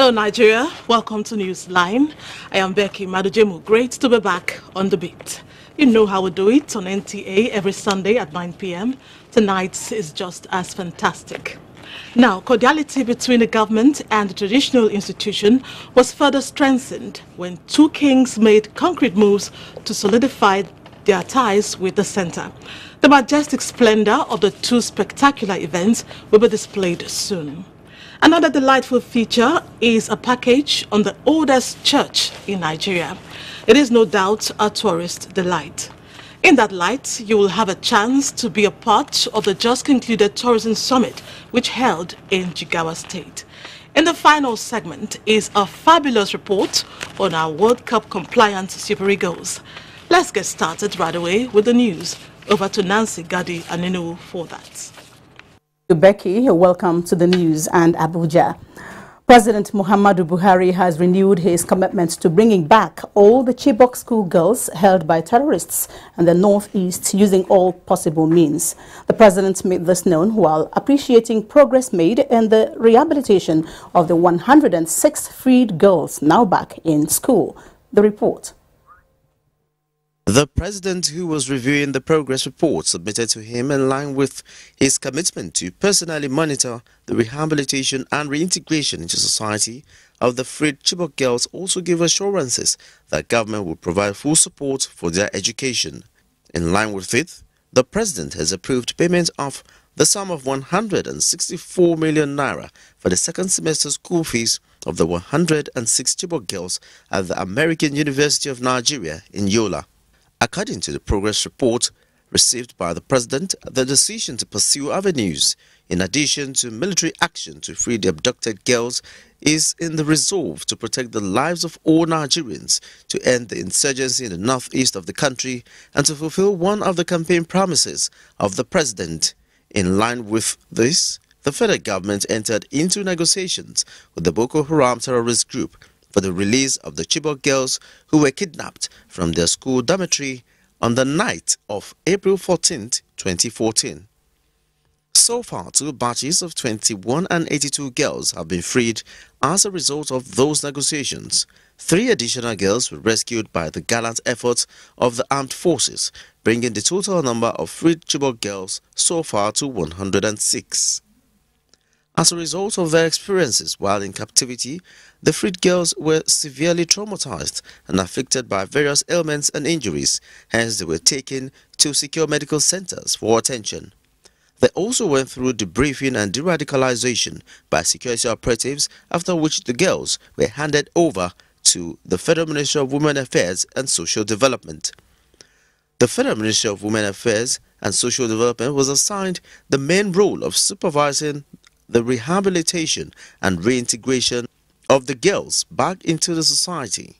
Hello Nigeria, welcome to Newsline. I am Becky Madujemu. Great to be back on the beat. You know how we do it on NTA every Sunday at 9 p.m. Tonight is just as fantastic. Now, cordiality between the government and the traditional institution was further strengthened when two kings made concrete moves to solidify their ties with the center. The majestic splendor of the two spectacular events will be displayed soon. Another delightful feature is a package on the oldest church in Nigeria. It is no doubt a tourist delight. In that light, you will have a chance to be a part of the just concluded tourism summit, which held in Jigawa State. In the final segment is a fabulous report on our World Cup compliant Super Eagles. Let's get started right away with the news. Over to Nancy Gadi Aninu for that. Becky, welcome to the news and Abuja. President Muhammadu Buhari has renewed his commitment to bringing back all the Chibok schoolgirls held by terrorists in the northeast using all possible means. The president made this known while appreciating progress made in the rehabilitation of the 106 freed girls now back in school. The report. The president, who was reviewing the progress report submitted to him in line with his commitment to personally monitor the rehabilitation and reintegration into society of the freed Chibok girls, also gave assurances that government will provide full support for their education. In line with it, the president has approved payment of the sum of 164 million naira for the second semester school fees of the 106 Chibok girls at the American University of Nigeria in Yola. According to the progress report received by the president, the decision to pursue avenues, in addition to military action to free the abducted girls, is in the resolve to protect the lives of all Nigerians, to end the insurgency in the northeast of the country, and to fulfill one of the campaign promises of the president. In line with this, the federal government entered into negotiations with the Boko Haram terrorist group for the release of the Chibok girls who were kidnapped from their school dormitory on the night of April 14, 2014. So far, 2 batches of 21 and 82 girls have been freed as a result of those negotiations. 3 additional girls were rescued by the gallant efforts of the armed forces, bringing the total number of freed Chibok girls so far to 106. As a result of their experiences while in captivity, the freed girls were severely traumatized and affected by various ailments and injuries, hence they were taken to secure medical centers for attention. They also went through debriefing and de-radicalization by security operatives, after which the girls were handed over to the Federal Ministry of Women Affairs and Social Development. The Federal Ministry of Women Affairs and Social Development was assigned the main role of supervising the rehabilitation and reintegration of the girls back into the society.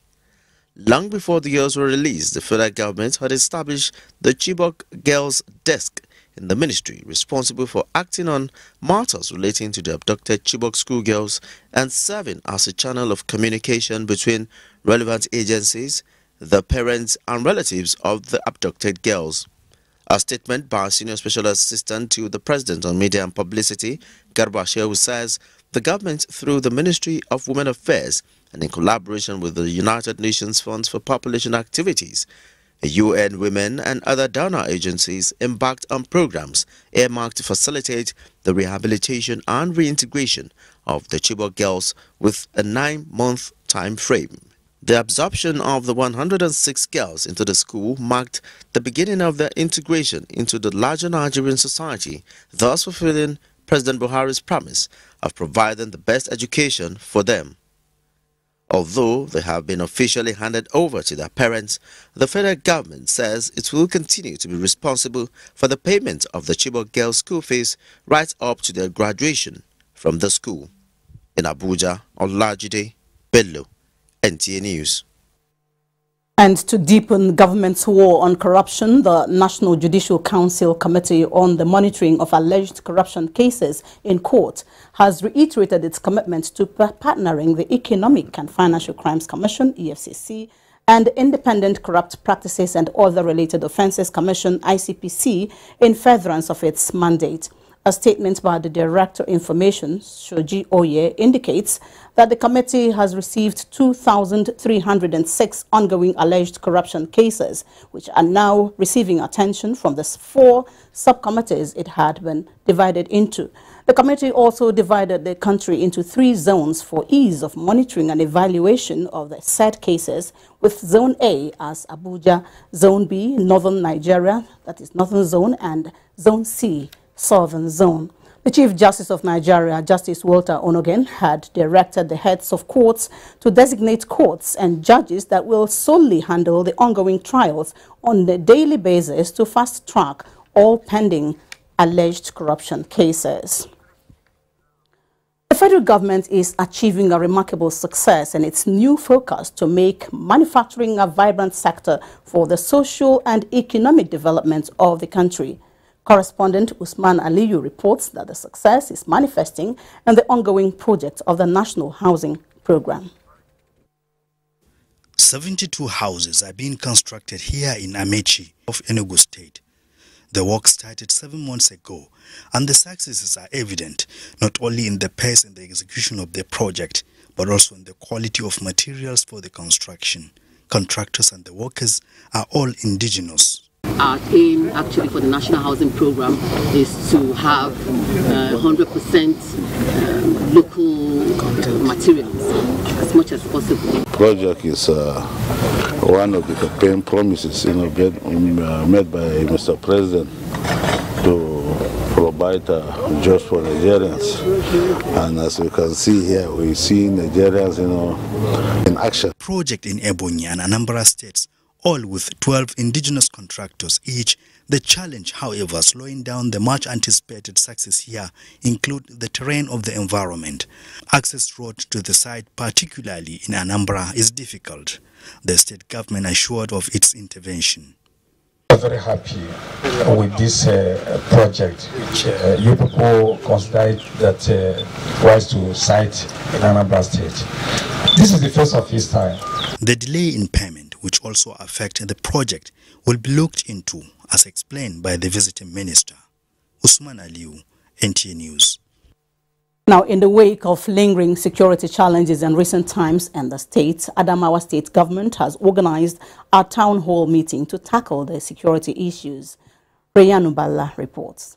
Long before the girls were released, the federal government had established the Chibok Girls Desk in the ministry, responsible for acting on matters relating to the abducted Chibok schoolgirls and serving as a channel of communication between relevant agencies, the parents and relatives of the abducted girls. A statement by Senior Special Assistant to the President on Media and Publicity, Garba Shehu, says the government, through the Ministry of Women Affairs and in collaboration with the United Nations Funds for Population Activities, UN Women and other donor agencies, embarked on programs earmarked to facilitate the rehabilitation and reintegration of the Chibok girls with a 9-month time frame. The absorption of the 106 girls into the school marked the beginning of their integration into the larger Nigerian society, thus fulfilling President Buhari's promise of providing the best education for them. Although they have been officially handed over to their parents, the federal government says it will continue to be responsible for the payment of the Chibok girls' school fees right up to their graduation from the school. In Abuja, Olajide Bello, NTA News. And to deepen government's war on corruption, the National Judicial Council Committee on the Monitoring of Alleged Corruption Cases in Court has reiterated its commitment to partnering the Economic and Financial Crimes Commission, EFCC, and Independent Corrupt Practices and Other Related Offences Commission, ICPC, in furtherance of its mandate. A statement by the Director of Information, Shoji Oye, indicates that the committee has received 2,306 ongoing alleged corruption cases, which are now receiving attention from the 4 subcommittees it had been divided into. The committee also divided the country into 3 zones for ease of monitoring and evaluation of the said cases, with Zone A as Abuja, Zone B, Northern Nigeria, that is Northern Zone, and Zone C, Southern Zone. The Chief Justice of Nigeria, Justice Walter Onogen, had directed the heads of courts to designate courts and judges that will solely handle the ongoing trials on a daily basis to fast-track all pending alleged corruption cases. The federal government is achieving a remarkable success in its new focus to make manufacturing a vibrant sector for the social and economic development of the country. Correspondent Usman Aliyu reports that the success is manifesting in the ongoing project of the National Housing Program. 72 houses are being constructed here in Amechi of Enugu State. The work started 7 months ago, and the successes are evident not only in the pace and the execution of the project, but also in the quality of materials for the construction. Contractors and the workers are all indigenous. Our aim actually for the National Housing Program is to have 100% local materials as much as possible. The project is one of the campaign promises made by Mr. President to provide jobs for Nigerians. And as we can see here, we see Nigerians in action. Project in Ebonyi and Anambra states, all with 12 indigenous contractors each. The challenge, however, slowing down the much anticipated success here, include the terrain of the environment. Access road to the site, particularly in Anambra, is difficult. The state government assured of its intervention. I'm very happy with this project, which you people consider that wise to site in Anambra State. This is the first of its time. The delay in payment, which also affected the project, will be looked into, as explained by the visiting minister. Usman Aliyu, NTA News. Now, in the wake of lingering security challenges in recent times in the state, Adamawa State government has organized a town hall meeting to tackle the security issues. Reyanubala reports.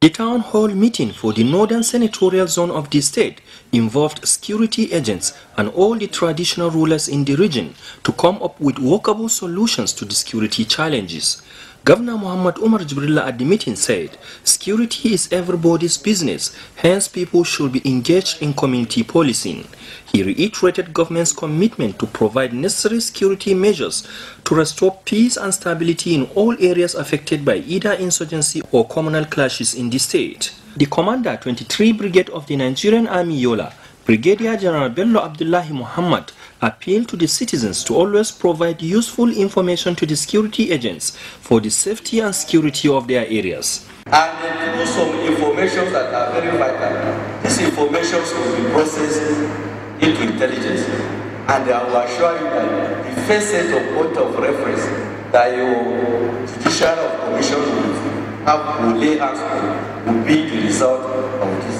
The town hall meeting for the northern senatorial zone of the state involved security agents and all the traditional rulers in the region to come up with workable solutions to the security challenges. Governor Muhammad Umar Jibrilla at the meeting said, security is everybody's business, hence people should be engaged in community policing. He reiterated government's commitment to provide necessary security measures to restore peace and stability in all areas affected by either insurgency or communal clashes in the state. The Commander 23 Brigade of the Nigerian Army Yola, Brigadier General Bello Abdullahi Muhammad, appealed to the citizens to always provide useful information to the security agents for the safety and security of their areas. And they do some information that are very vital. These information will be processed into intelligence, and I will assure you that the first set of point of reference that your judicial commission will lay hands on will be the result of this.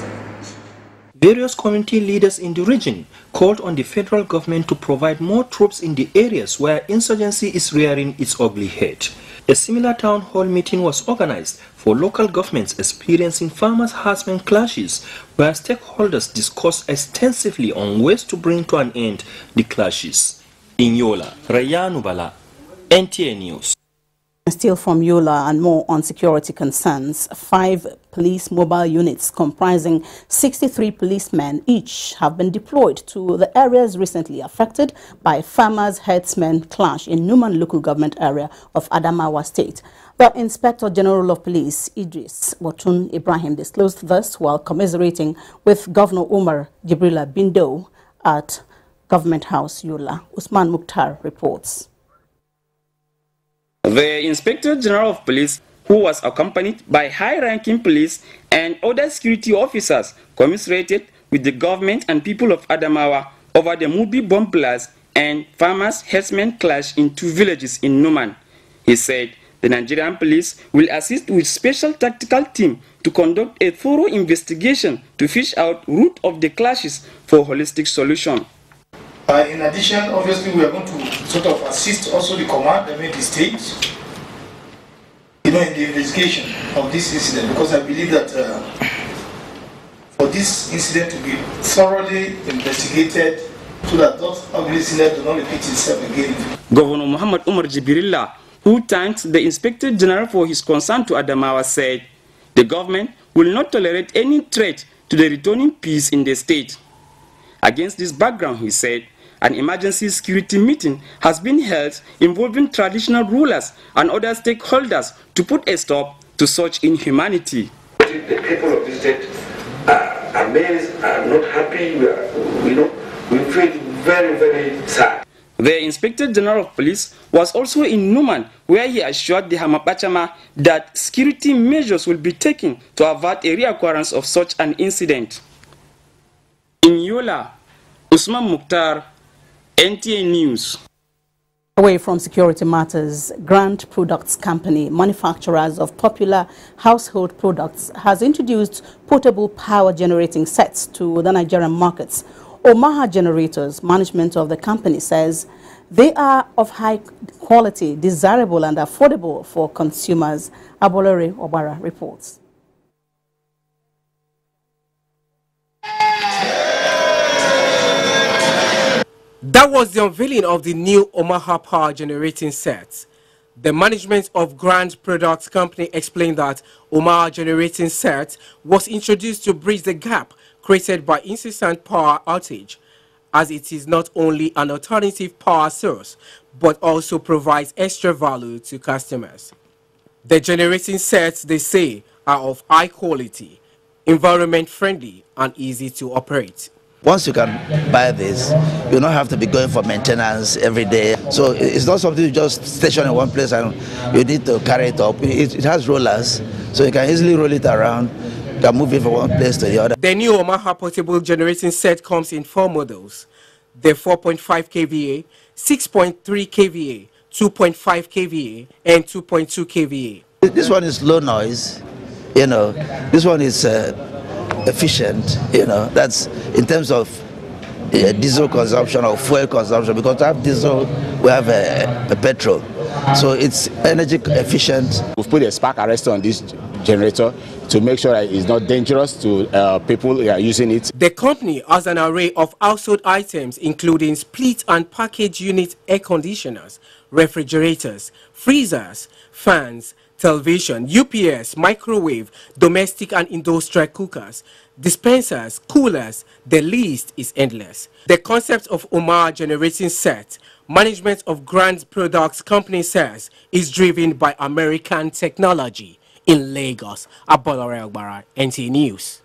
Various community leaders in the region called on the federal government to provide more troops in the areas where insurgency is rearing its ugly head. A similar town hall meeting was organized for local governments experiencing farmers' herdsmen clashes, where stakeholders discussed extensively on ways to bring to an end the clashes. In Yola, Rayanubala, NTA News. Still from Yola and more on security concerns, 5 police mobile units comprising 63 policemen each have been deployed to the areas recently affected by farmers' herdsmen clash in Numan local government area of Adamawa State. The Inspector General of Police, Idris Botun Ibrahim, disclosed this while commiserating with Governor Umar Jibrilla Bindo at Government House, Yola. Usman Mukhtar reports. The Inspector General of Police, who was accompanied by high-ranking police and other security officers, commiserated with the government and people of Adamawa over the Mubi bomb blast and farmers' herdsmen clash in 2 villages in Numan. He said The Nigerian police will assist with special tactical team to conduct a thorough investigation to fish out root of the clashes for holistic solution. In addition, obviously, we are going to sort of assist also the command, the state, in the investigation of this incident, because I believe that for this incident to be thoroughly investigated so that that ugly incident do not repeat itself again. Governor Muhammad Umar Jibrilla, who thanked the Inspector General for his concern to Adamawa, said the government will not tolerate any threat to the returning peace in the state. Against this background, he said, an emergency security meeting has been held involving traditional rulers and other stakeholders to put a stop to such inhumanity. The people of this state are amazed, are not happy, we feel very, very sad. The Inspector General of Police was also in Numan, where he assured the Hamapachama that security measures will be taken to avert a reoccurrence of such an incident. In Yola, Usman Mukhtar, NTA News. Away from security matters, Grand Products Company, manufacturers of popular household products, has introduced portable power generating sets to the Nigerian markets. Omaha Generators, management of the company, says they are of high quality, desirable and affordable for consumers. Abolore Obara reports. That was the unveiling of the new Omaha power generating set. The management of Grand Products Company explained that Omaha generating set was introduced to bridge the gap created by incessant power outage, as it is not only an alternative power source, but also provides extra value to customers. The generating sets, they say, are of high quality, environment friendly and easy to operate. Once you can buy this, you don't have to be going for maintenance every day. So it's not something you just station in one place and you need to carry it up. It has rollers, so you can easily roll it around. You can move it from one place to the other. The new Omaha portable generating set comes in 4 models. The 4.5 kVA, 6.3 kVA, 2.5 kVA, and 2.2 kVA. This one is low noise, this one is efficient, that's in terms of diesel consumption or fuel consumption, because we have diesel, we have a petrol, so it's energy efficient. We've put a spark arrestor on this generator to make sure that it's not dangerous to people who are using it. The company has an array of household items including split and package unit air conditioners, refrigerators, freezers, fans, television, UPS, microwave, domestic and industrial cookers, dispensers, coolers. The list is endless. The concept of Omaha generating set, management of Grand Products Company says, is driven by American technology. In Lagos, Abolore Ogbara, NTA News.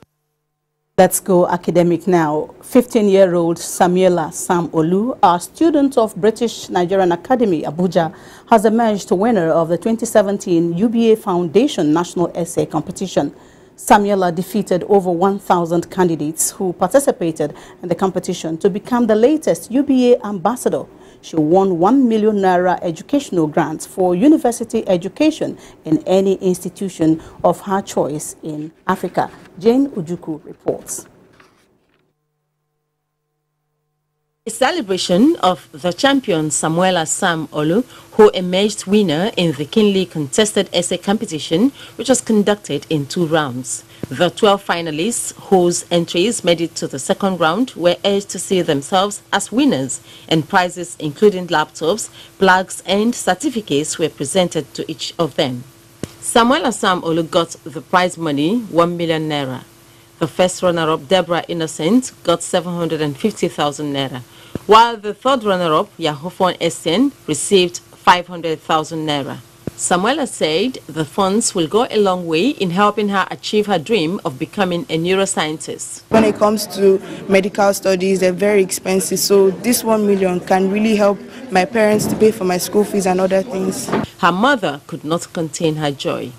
Let's go academic now. 15-year-old Samuela Sam Olu, a student of British Nigerian Academy, Abuja, has emerged winner of the 2017 UBA Foundation National Essay Competition. Samuela defeated over 1,000 candidates who participated in the competition to become the latest UBA ambassador. She won 1 million naira educational grants for university education in any institution of her choice in Africa. Jane Ujuku reports. A celebration of the champion Samuela Sam Olu, who emerged winner in the keenly contested essay competition, which was conducted in 2 rounds. The 12 finalists whose entries made it to the second round were urged to see themselves as winners, and prizes including laptops, plaques and certificates were presented to each of them. Samuela Sam Olu got the prize money, 1 million naira. The first runner-up, Deborah Innocent, got 750,000 naira, while the third runner-up, Yahofon Essien, received 500,000 naira. Samuela said the funds will go a long way in helping her achieve her dream of becoming a neuroscientist. When it comes to medical studies, they're very expensive, so this 1 million can really help my parents to pay for my school fees and other things. Her mother could not contain her joy.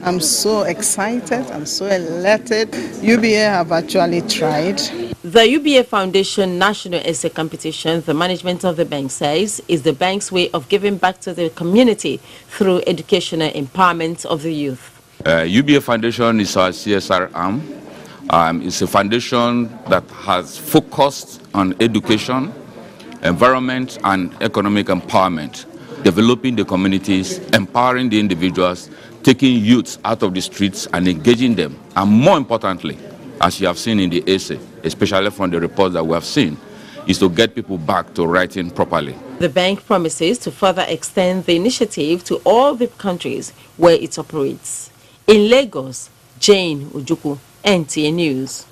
I'm so excited, I'm so elated. UBA have actually tried. The UBA Foundation National Essay Competition, the management of the bank says, is the bank's way of giving back to the community through educational empowerment of the youth. UBA Foundation is our CSR arm. It's a foundation that has focused on education, environment, and economic empowerment, developing the communities, empowering the individuals, taking youths out of the streets and engaging them. And more importantly, as you have seen in the essay, especially from the reports that we have seen, is to get people back to writing properly. The bank promises to further extend the initiative to all the countries where it operates. In Lagos, Jane Ujuku, NTA News.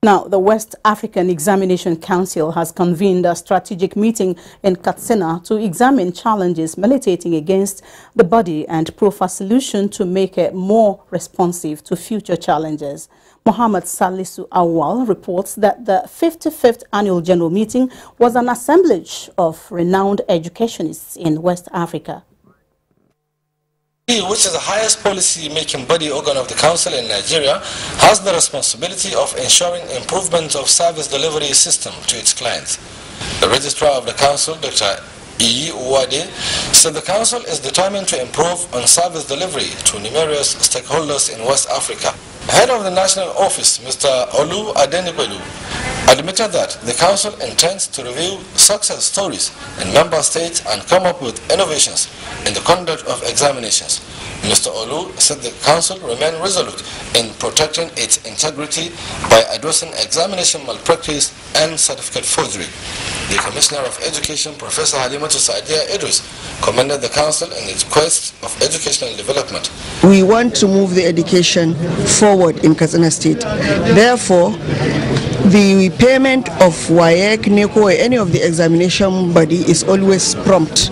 Now, the West African Examination Council has convened a strategic meeting in Katsina to examine challenges militating against the body and profile solution to make it more responsive to future challenges. Mohammed Salisu Awal reports that the 55th Annual General Meeting was an assemblage of renowned educationists in West Africa. Which is the highest policy-making body organ of the Council in Nigeria, has the responsibility of ensuring improvement of service delivery system to its clients. The Registrar of the Council, Dr. E. Uwade, said the Council is determined to improve on service delivery to numerous stakeholders in West Africa. Head of the National Office, Mr. Olu Adenikwelu, admitted that the Council intends to review success stories in member states and come up with innovations in the conduct of examinations. Mr. Olu said the Council remains resolute in protecting its integrity by addressing examination malpractice and certificate forgery. The Commissioner of Education, Professor Halimatu Saadia Idris, commended the Council in its quest of educational development. We want to move the education forward in Katsina State. Therefore, the payment of WAEC, NECO, or any of the examination body is always prompt,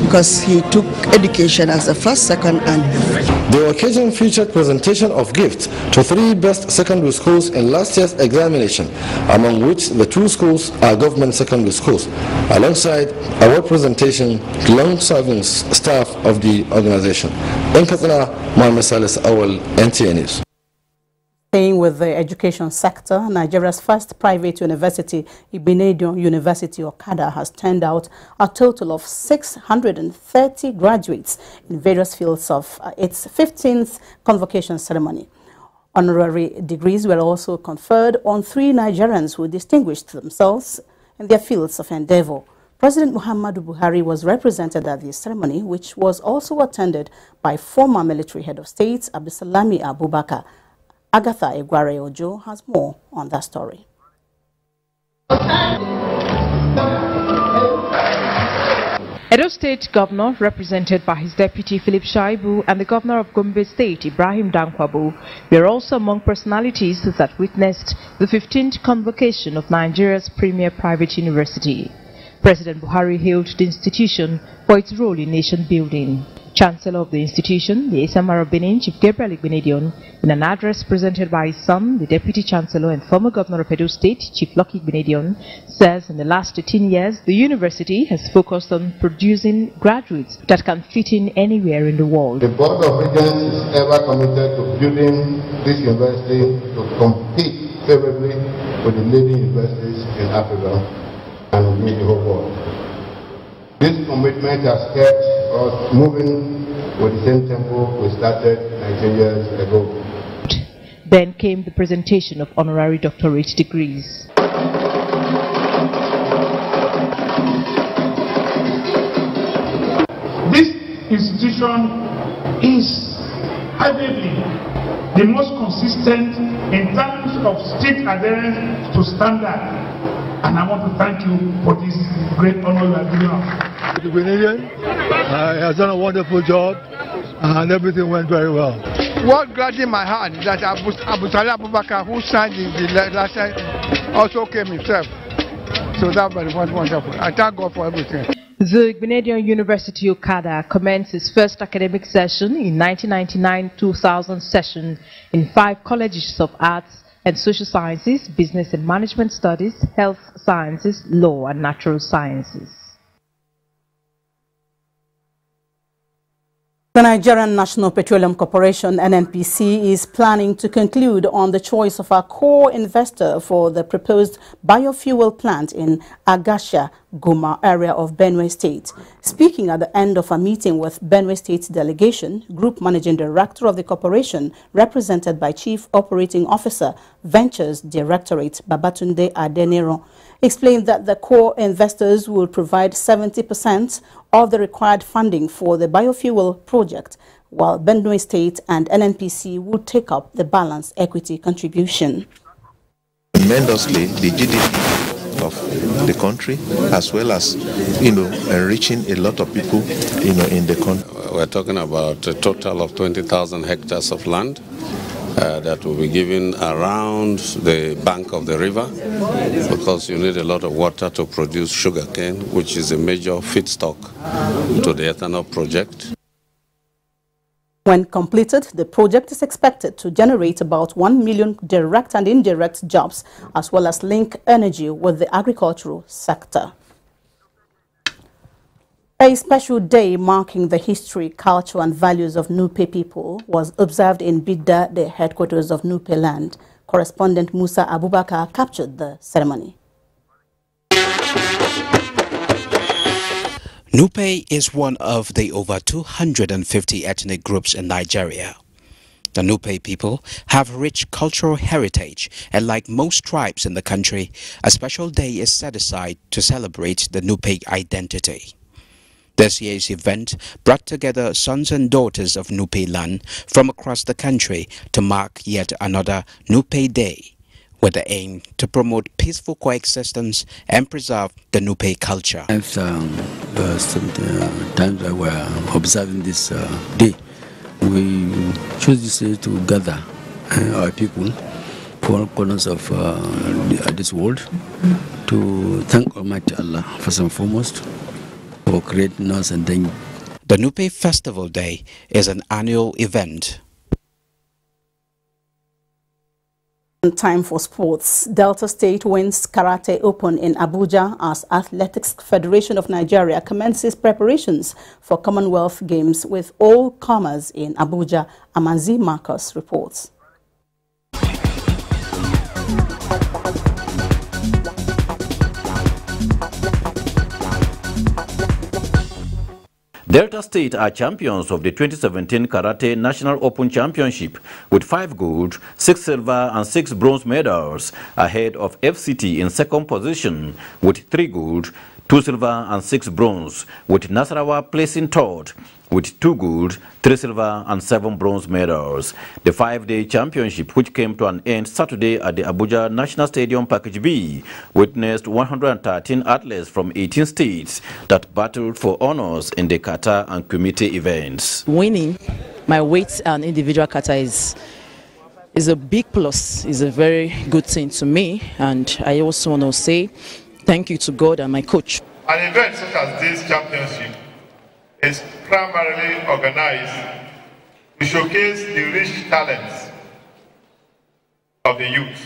because he took education as a first, second, and the occasion featured presentation of gifts to 3 best secondary schools in last year's examination, among which the 2 schools are government secondary schools, alongside award presentation to long-serving staff of the organization. In Katsina, Mohammed Salis Awal, NTA News. Staying with the education sector, Nigeria's first private university, Igbinedion University Okada, has turned out a total of 630 graduates in various fields of its 15th convocation ceremony. Honorary degrees were also conferred on 3 Nigerians who distinguished themselves in their fields of endeavor. President Muhammadu Buhari was represented at the ceremony, which was also attended by former military head of state Abdusalami Abubakar. Agatha Egware Ojo has more on that story. Edo State Governor, represented by his deputy Philip Shaibu, and the Governor of Gombe State, Ibrahim Dankwabu, were also among personalities that witnessed the 15th convocation of Nigeria's premier private university. President Buhari hailed the institution for its role in nation building. Chancellor of the institution, the SMR of Benin, Chief Gabriel Igbinedion, in an address presented by his son, the Deputy Chancellor and former Governor of Edo State, Chief Lucky Igbinedion, says in the last 18 years, the university has focused on producing graduates that can fit in anywhere in the world. The Board of Regents is ever committed to building this university to compete favorably with the leading universities in Africa and in the whole world. This commitment has kept us moving with the same tempo we started 19 years ago. Then came the presentation of honorary doctorate degrees. This institution is arguably the most consistent in terms of strict adherence to standard. And I want to thank you for this great honor you are giving us. The Ghanaian has done a wonderful job and everything went very well. What gladdened my heart is that Abdusalami Abubakar, who signed the last time, also came himself. So that was wonderful. I thank God for everything. The Igbinedion University Okada commenced its first academic session in 1999-2000 session in 5 colleges of arts and social sciences, business and management studies, health sciences, law and natural sciences. The Nigerian National Petroleum Corporation, NNPC, is planning to conclude on the choice of a core investor for the proposed biofuel plant in Agasha, Guma area of Benue State. Speaking at the end of a meeting with Benue State delegation, Group Managing Director of the corporation, represented by Chief Operating Officer, Ventures Directorate, Babatunde Adeniro, explained that the core investors will provide 70% of the required funding for the biofuel project, while Benue State and NNPC will take up the balance equity contribution. Tremendously, the GDP of the country, as well as, enriching a lot of people, in the country. We're talking about a total of 20,000 hectares of land that will be given around the bank of the river, because you need a lot of water to produce sugarcane, which is a major feedstock to the ethanol project. When completed, the project is expected to generate about 1 million direct and indirect jobs, as well as link energy with the agricultural sector. A special day marking the history, culture and values of Nupe people was observed in Bidda, the headquarters of Nupe land. Correspondent Musa Abubakar captured the ceremony. Nupe is one of the over 250 ethnic groups in Nigeria. The Nupe people have rich cultural heritage, and like most tribes in the country, a special day is set aside to celebrate the Nupe identity. This year's event brought together sons and daughters of Nupe land from across the country to mark yet another Nupe Day, with the aim to promote peaceful coexistence and preserve the Nupe culture. Sometimes we were observing this day. We choose this day to gather our people from all corners of this world to thank Almighty Allah first and foremost for creating us. And then the Nupe Festival Day is an annual event. Time for sports. Delta State wins Karate Open in Abuja as Athletics Federation of Nigeria commences preparations for Commonwealth Games with all comers in Abuja. Amanzi Marcus reports. Delta State are champions of the 2017 Karate National Open Championship with 5 gold, 6 silver and 6 bronze medals, ahead of FCT in second position with 3 gold, 2 silver and 6 bronze, with Nasarawa placing third with 2 gold, 3 silver and 7 bronze medals. The 5-day championship, which came to an end Saturday at the Abuja National Stadium Package B, witnessed 113 athletes from 18 states that battled for honors in the kata and kumite events. Winning my weight and individual kata is a big plus, is a very good thing to me, and I also want to say thank you to God and my coach. An event such as this championship is primarily organized to showcase the rich talents of the youth,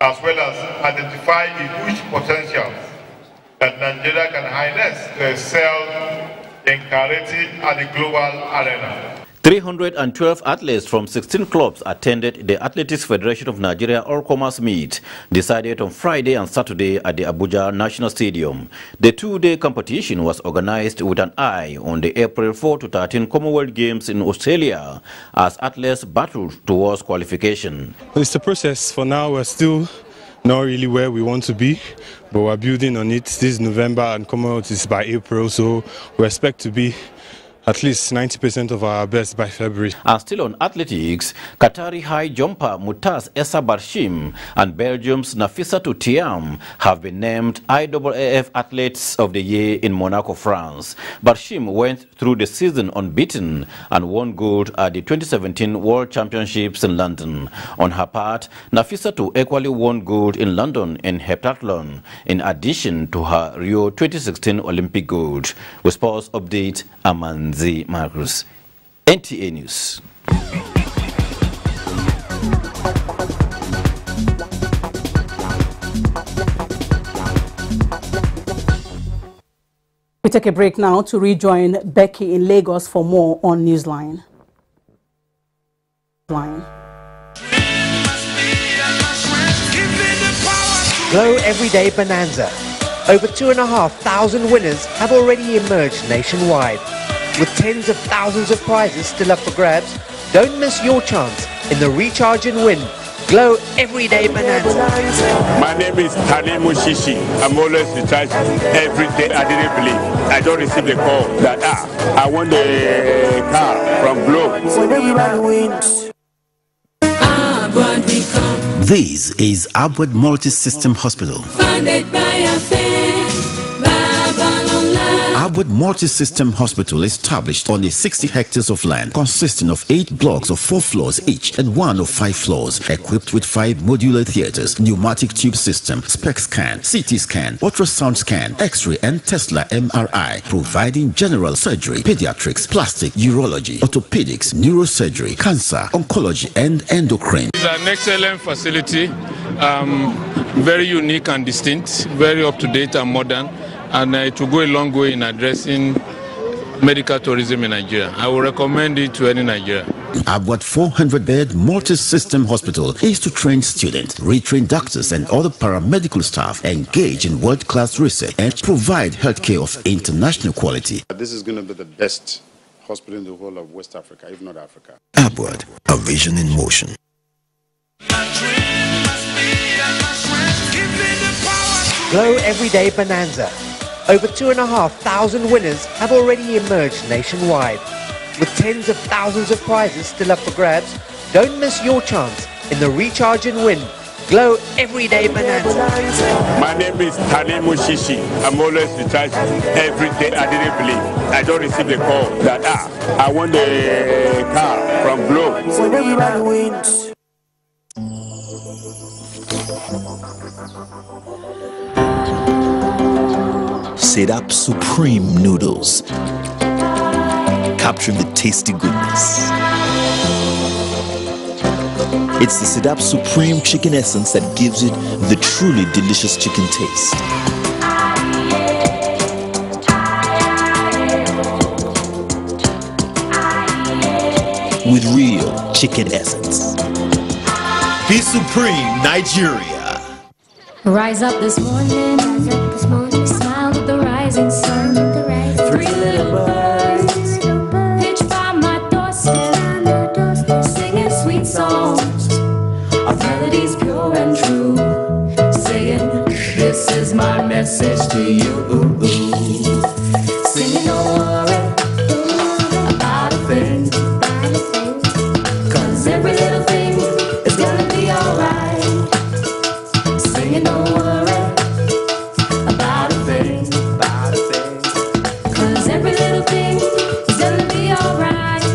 as well as identify the huge potentials that Nigeria can harness to excel in karate at the global arena. 312 athletes from 16 clubs attended the Athletics Federation of Nigeria All-Comers Meet, decided on Friday and Saturday at the Abuja National Stadium. The 2-day competition was organized with an eye on the April 4 to 13 Commonwealth Games in Australia, as athletes battled towards qualification. It's a process. For now, we're still not really where we want to be, but we're building on it. This is November and Commonwealth is by April, so we expect to be at least 90% of our best by February. And still on athletics, Qatari high jumper Mutaz Essa Barshim and Belgium's Nafissatou Thiam have been named IAAF Athletes of the Year in Monaco, France. Barshim went through the season unbeaten and won gold at the 2017 World Championships in London. On her part, Nafissatou equally won gold in London in heptathlon, in addition to her Rio 2016 Olympic gold. With sports update, Amanzi Marcus, NTA News. We We take a break now to rejoin Becky in Lagos for more on Newsline. Glow Everyday Bonanza. Over 2,500 winners have already emerged nationwide. With tens of thousands of prizes still up for grabs, don't miss your chance in the Recharge and Win Glow Everyday Bonanza. My name is Tane Mushishi. I'm always recharged every day. I didn't believe. I don't receive the call that I want a car from Glow. This is Abuja Multi-System Hospital. Funded by a fan, Abuja Multi-System Hospital is established on 60 hectares of land consisting of 8 blocks of 4 floors each and 1 of 5 floors, equipped with 5 modular theaters, pneumatic tube system, SPEC scan, CT scan, ultrasound scan, X-ray and Tesla MRI, providing general surgery, pediatrics, plastic, urology, orthopedics, neurosurgery, cancer, oncology and endocrine. It's an excellent facility, very unique and distinct, very up-to-date and modern, and it will go a long way in addressing medical tourism in Nigeria. I will recommend it to any Nigerian. Abuja 400-bed multi-system hospital is to train students, retrain doctors and other paramedical staff, engage in world-class research and provide healthcare of international quality. This is going to be the best hospital in the whole of West Africa, if not Africa. Abuja, a vision in motion. Glow Everyday Bonanza. Over 2,500 winners have already emerged nationwide. With tens of thousands of prizes still up for grabs, don't miss your chance in the Recharge and Win Glow Everyday Bonanza. My name is Tane Mushishi. I'm always recharged every day. I didn't believe. I don't receive the call that I want a car from Glow. When everybody wins. Sedap Supreme Noodles, capturing the tasty goodness. It's the Sedap Supreme chicken essence that gives it the truly delicious chicken taste. With real chicken essence. Be Supreme, Nigeria. Rise up this morning, smile with the rising sun. 3 little birds pitch by my doorstep, singing sweet songs of melodies pure and true, saying, this is my message to you. Singing, don't worry about a thing, 'cause every little thing is gonna be alright. Singing, don't worry about a thing, 'cause every little thing is gonna be alright.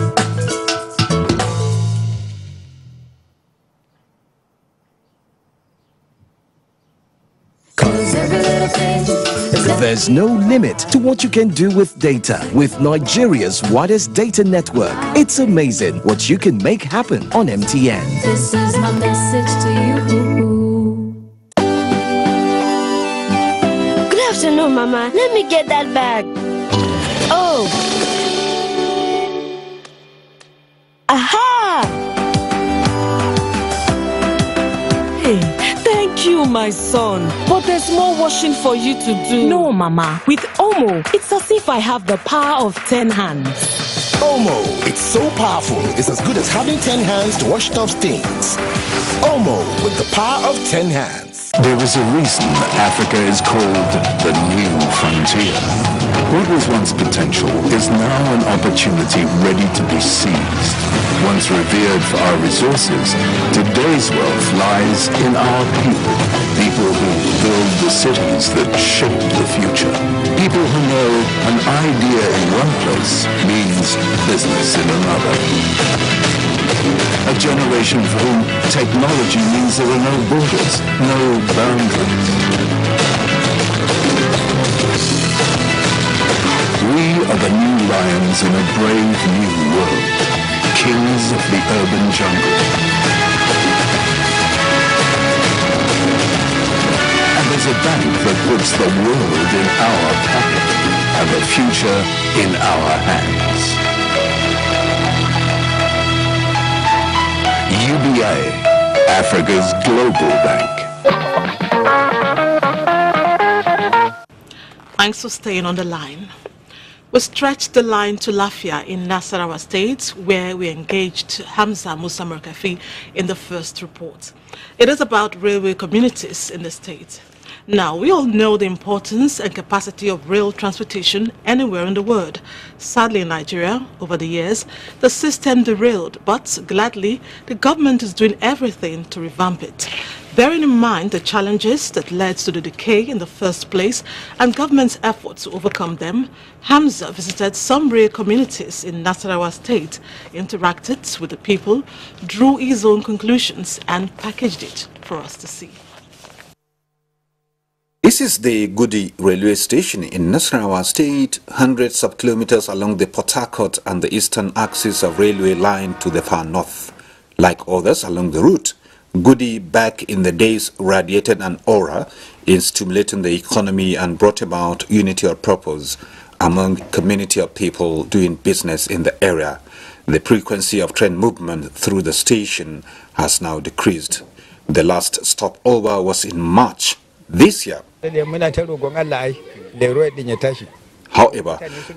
There's no limit to what you can do with data. With Nigeria's widest data network, it's amazing what you can make happen on MTN. This is my message to you. Good afternoon, Mama. Let me get that bag. Oh. Aha! Hey, thank you, my son. But there's more washing for you to do. No, Mama. With Omo, it's as if I have the power of 10 hands. Omo, it's so powerful. It's as good as having 10 hands to wash off stains. Omo, with the power of 10 hands. There is a reason that Africa is called the new frontier. What was once potential is now an opportunity ready to be seized. Once revered for our resources, today's wealth lies in our people. People who build the cities that shape the future. People who know an idea in one place means business in another. A generation for whom technology means there are no borders, no boundaries. We are the new lions in a brave new world, kings of the urban jungle. And as is a bank that puts the world in our pocket and the future in our hands. UBA, Africa's global bank. Thanks for staying on the line. We stretched the line to Lafia in Nasarawa State, where we engaged Hamza Musa Merkafi in the first report. It is about railway communities in the state. Now, we all know the importance and capacity of rail transportation anywhere in the world. Sadly, in Nigeria, over the years, the system derailed, but gladly, the government is doing everything to revamp it. Bearing in mind the challenges that led to the decay in the first place and government's efforts to overcome them, Hamza visited some rail communities in Nasarawa State, interacted with the people, drew his own conclusions and packaged it for us to see. This is the Gudi railway station in Nasarawa State, hundreds of kilometers along the Port Harcourt and the eastern axis of railway line to the far north. Like others along the route, Gudi back in the days radiated an aura in stimulating the economy and brought about unity of purpose among community of people doing business in the area. The frequency of train movement through the station has now decreased. The last stopover was in March this year. However,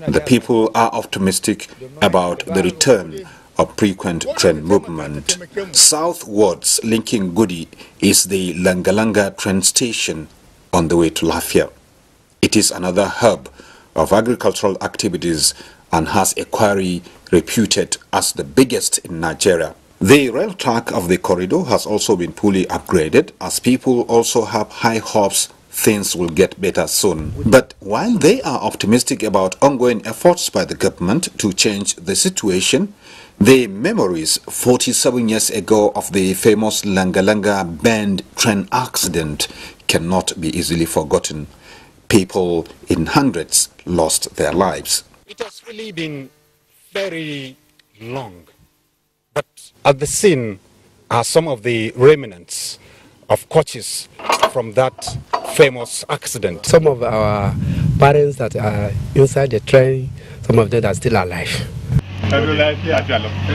the people are optimistic about the return of frequent train movement. Southwards, linking Gudi, is the Langalanga train station on the way to Lafia. It is another hub of agricultural activities and has a quarry reputed as the biggest in Nigeria. The rail track of the corridor has also been fully upgraded, as people also have high hopes things will get better soon. But while they are optimistic about ongoing efforts by the government to change the situation, the memories 47 years ago of the famous Langalanga Bend train accident cannot be easily forgotten. People in hundreds lost their lives. It has really been very long. But at the scene are some of the remnants of coaches from that famous accident. Some of our parents that are inside the train, some of them are still alive.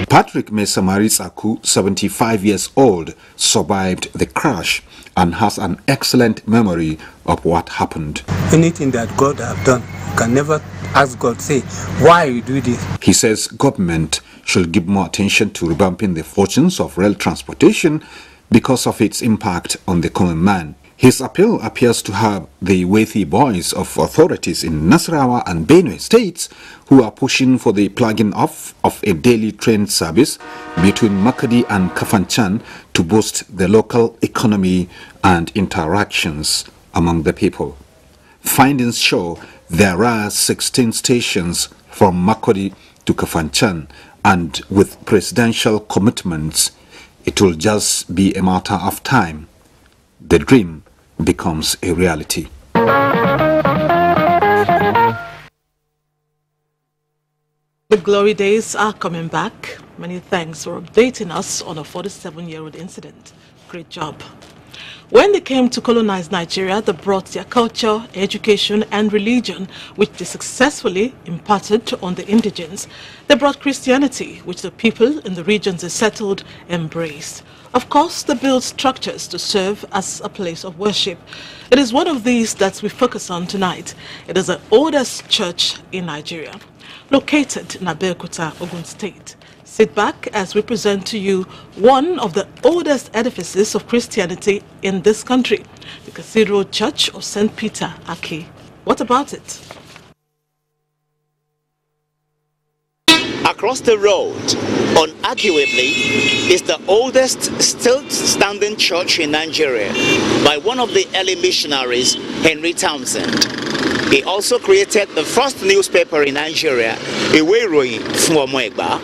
Patrick Mesamaritsaku, 75 years old, survived the crash and has an excellent memory of what happened. Anything that God have done, you can never ask God, say, why you do this? He says government should give more attention to revamping the fortunes of rail transportation because of its impact on the common man. His appeal appears to have the weighty voice of authorities in Nasarawa and Benue states who are pushing for the plugging off of a daily train service between Makadi and Kafanchan to boost the local economy and interactions among the people. Findings show there are 16 stations from Makadi to Kafanchan, and with presidential commitments, it will just be a matter of time. The dream becomes a reality. The glory days are coming back. Many thanks for updating us on a 47-year-old incident. Great job. When they came to colonize Nigeria, they brought their culture, education, and religion, which they successfully imparted on the indigents. They brought Christianity, which the people in the regions they settled embraced. Of course, they built structures to serve as a place of worship. It is one of these that we focus on tonight. It is the oldest church in Nigeria, located in Abuja, Ogun State. Sit back as we present to you one of the oldest edifices of Christianity in this country, the Cathedral Church of St. Peter, Ake. What about it? Across the road, unarguably, is the oldest still standing church in Nigeria by one of the early missionaries, Henry Townsend. He also created the first newspaper in Nigeria, Iwe Iroyin Fun Omo Egba.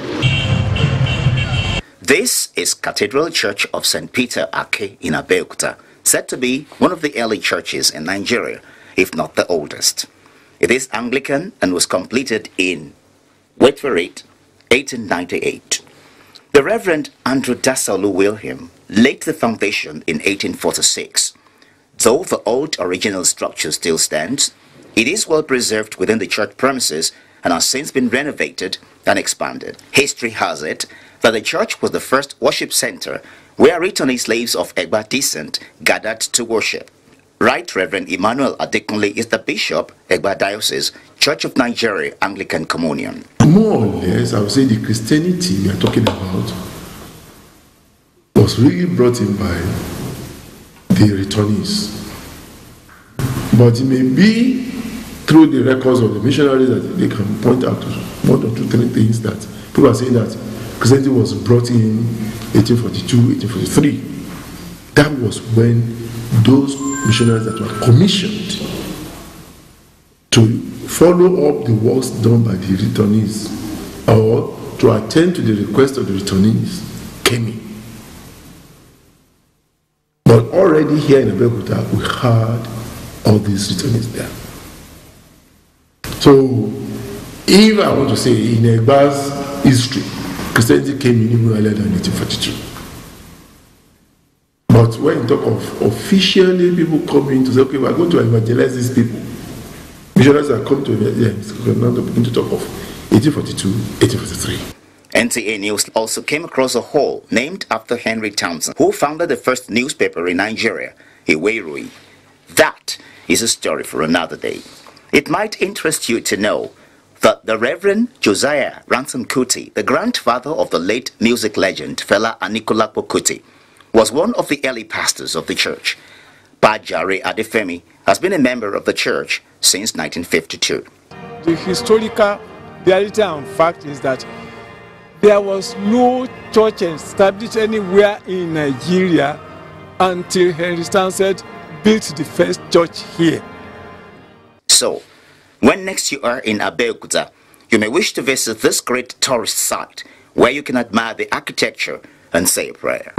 This is Cathedral Church of St. Peter Ake in Abeokuta, said to be one of the early churches in Nigeria, if not the oldest. It is Anglican and was completed in, wait for it, 1898. The Reverend Andrew Dasalu William laid the foundation in 1846. Though the old original structure still stands, it is well preserved within the church premises and has since been renovated and expanded. History has it that the church was the first worship center where returnee slaves of Egba descent gathered to worship. Right Reverend Emmanuel Adekunle is the Bishop, Egba Diocese, Church of Nigeria, Anglican Communion. More or less, I would say the Christianity we are talking about was really brought in by the returnees. But it may be through the records of the missionaries that they can point out to 1 or 2, 3 things that people are saying that Christianity was brought in 1842, 1843. That was when those missionaries that were commissioned to follow up the works done by the returnees or to attend to the request of the returnees came in. But already here in Abuja, we had all these returnees there. So, if I want to say in Egba's history, Christianity came in even earlier than 1842. But when you talk of officially people coming to say, okay, we are going to evangelize these people, missionaries are coming to evangelize, we are now begin to talk of 1842, 1843. NTA News also came across a hall named after Henry Townsend, who founded the first newspaper in Nigeria, Iwerui. That is a story for another day. It might interest you to know that the Reverend Josiah Ransom Kuti, the grandfather of the late music legend Fela Anikulapo Kuti, was one of the early pastors of the church. Bajare Adefemi has been a member of the church since 1952. The historical reality and fact is that there was no church established anywhere in Nigeria until Henry Townsend built the first church here. So, when next you are in Abeokuta, you may wish to visit this great tourist site where you can admire the architecture and say a prayer.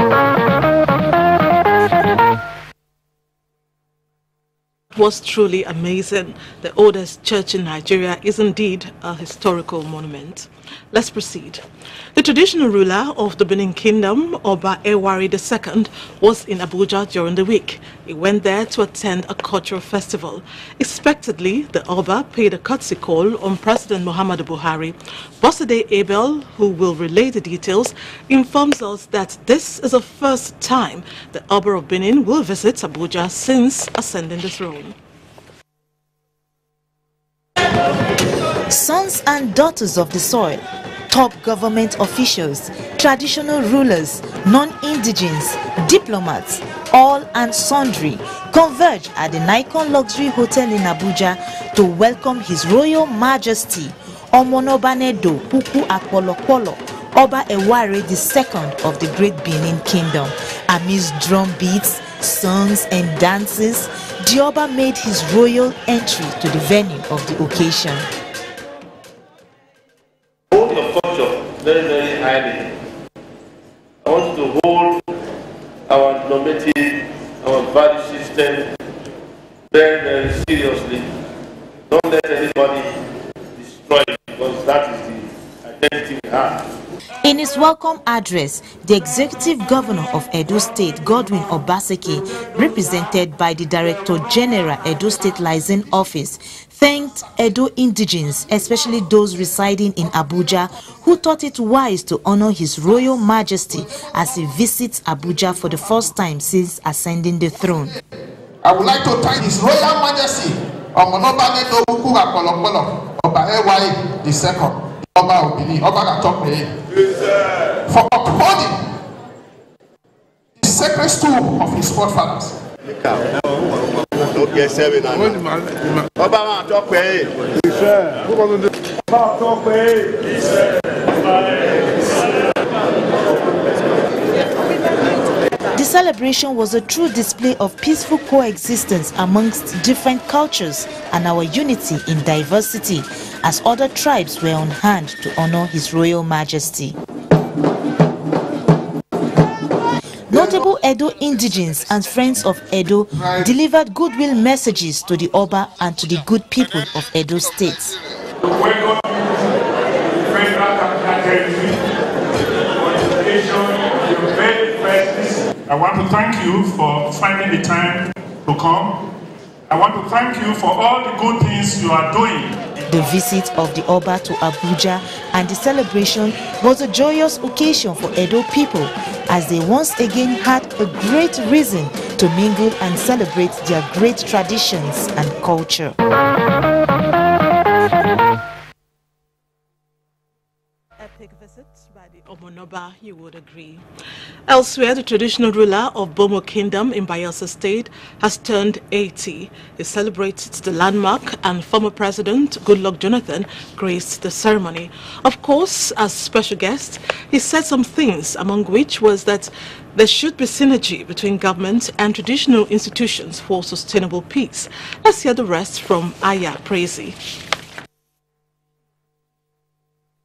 It was truly amazing. The oldest church in Nigeria is indeed a historical monument. Let's proceed. The traditional ruler of the Benin Kingdom, Oba Ewari II, was in Abuja during the week. He went there to attend a cultural festival. Expectedly, the Oba paid a courtesy call on President Muhammadu Buhari. Bosade Abel, who will relay the details, informs us that this is the first time the Oba of Benin will visit Abuja since ascending the throne. Sons and daughters of the soil, top government officials, traditional rulers, non-indigens, diplomats, all and sundry converge at the Nikon Luxury Hotel in Abuja to welcome His Royal Majesty Omonobanedo Puku Akpolokpolo Oba Ewari II of the Great Benin Kingdom. Amidst drum beats, songs and dances, the Oba made his royal entry to the venue of the occasion. Hold your culture very, very highly. I want you to hold our normative, our value system very, very seriously. Don't let anybody destroy it, because that is the identity we have. In his welcome address, the Executive Governor of Edo State, Godwin Obaseki, represented by the Director General Edo State Liaison Office, thanked Edo indigenes, especially those residing in Abuja, who thought it wise to honor His Royal Majesty as he visits Abuja for the first time since ascending the throne. I would like to thank His Royal Majesty Omonobanedo Puku Akpolokpolo Oba Ewari II, Oba of Benin, Oba Gatokwe, for upholding the sacred stool of his forefathers. The celebration was a true display of peaceful coexistence amongst different cultures and our unity in diversity, as other tribes were on hand to honor His Royal Majesty. Notable Edo indigenes and friends of Edo delivered goodwill messages to the Oba and to the good people of Edo State. I want to thank you for finding the time to to come. I want to thank you for all the good things you are doing. The visit of the Oba to Abuja and the celebration was a joyous occasion for Edo people, as they once again had a great reason to mingle and celebrate their great traditions and culture. Epic visit by the Omonoba, you would agree. Elsewhere, the traditional ruler of Bomo Kingdom in Bayelsa State has turned 80. He celebrated the landmark, and former President Goodluck Jonathan graced the ceremony. Of course, as special guest, he said some things, among which was that there should be synergy between government and traditional institutions for sustainable peace. Let's hear the rest from Aya Prezi.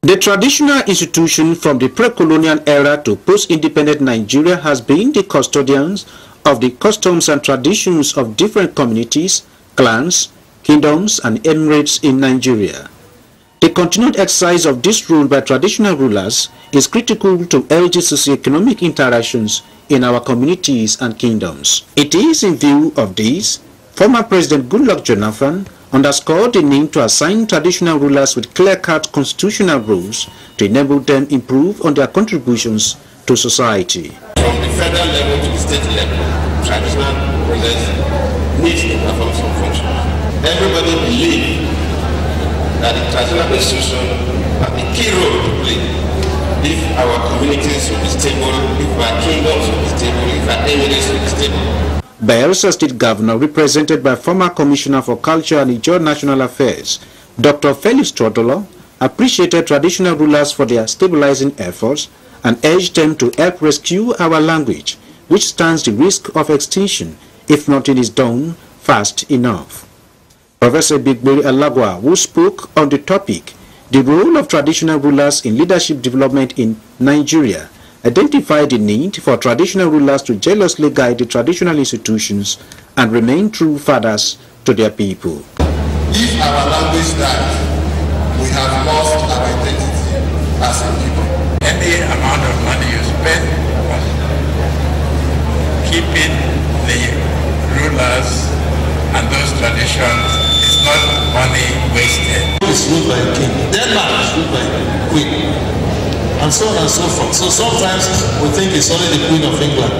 The traditional institution from the pre-colonial era to post-independent Nigeria has been the custodians of the customs and traditions of different communities, clans, kingdoms, and emirates in Nigeria. The continued exercise of this role by traditional rulers is critical to healthy socio-economic interactions in our communities and kingdoms. It is in view of this, former President Goodluck Jonathan underscored the need to assign traditional rulers with clear-cut constitutional roles to enable them improve on their contributions to society. From the federal level to the state level, traditional rulers need to perform some functions. Everybody believes that the traditional institution has a key role to play if our communities will be stable, if our kingdoms will be stable, if our emirates will be stable. Bayelsa State Governor, represented by former Commissioner for Culture and Nigerian National Affairs, Dr. Felix Todolo, appreciated traditional rulers for their stabilizing efforts and urged them to help rescue our language, which stands the risk of extinction if nothing is done fast enough. Professor Bigberi Alagwa, who spoke on the topic, the role of traditional rulers in leadership development in Nigeria, identified the need for traditional rulers to jealously guide the traditional institutions and remain true fathers to their people. If our language dies, we have lost our identity as a people. Any amount of money you spend on keeping the rulers and those traditions is not money wasted. It's ruled by a king. Denmark is ruled by a queen. And so on and so forth. So sometimes we think it's only the Queen of England.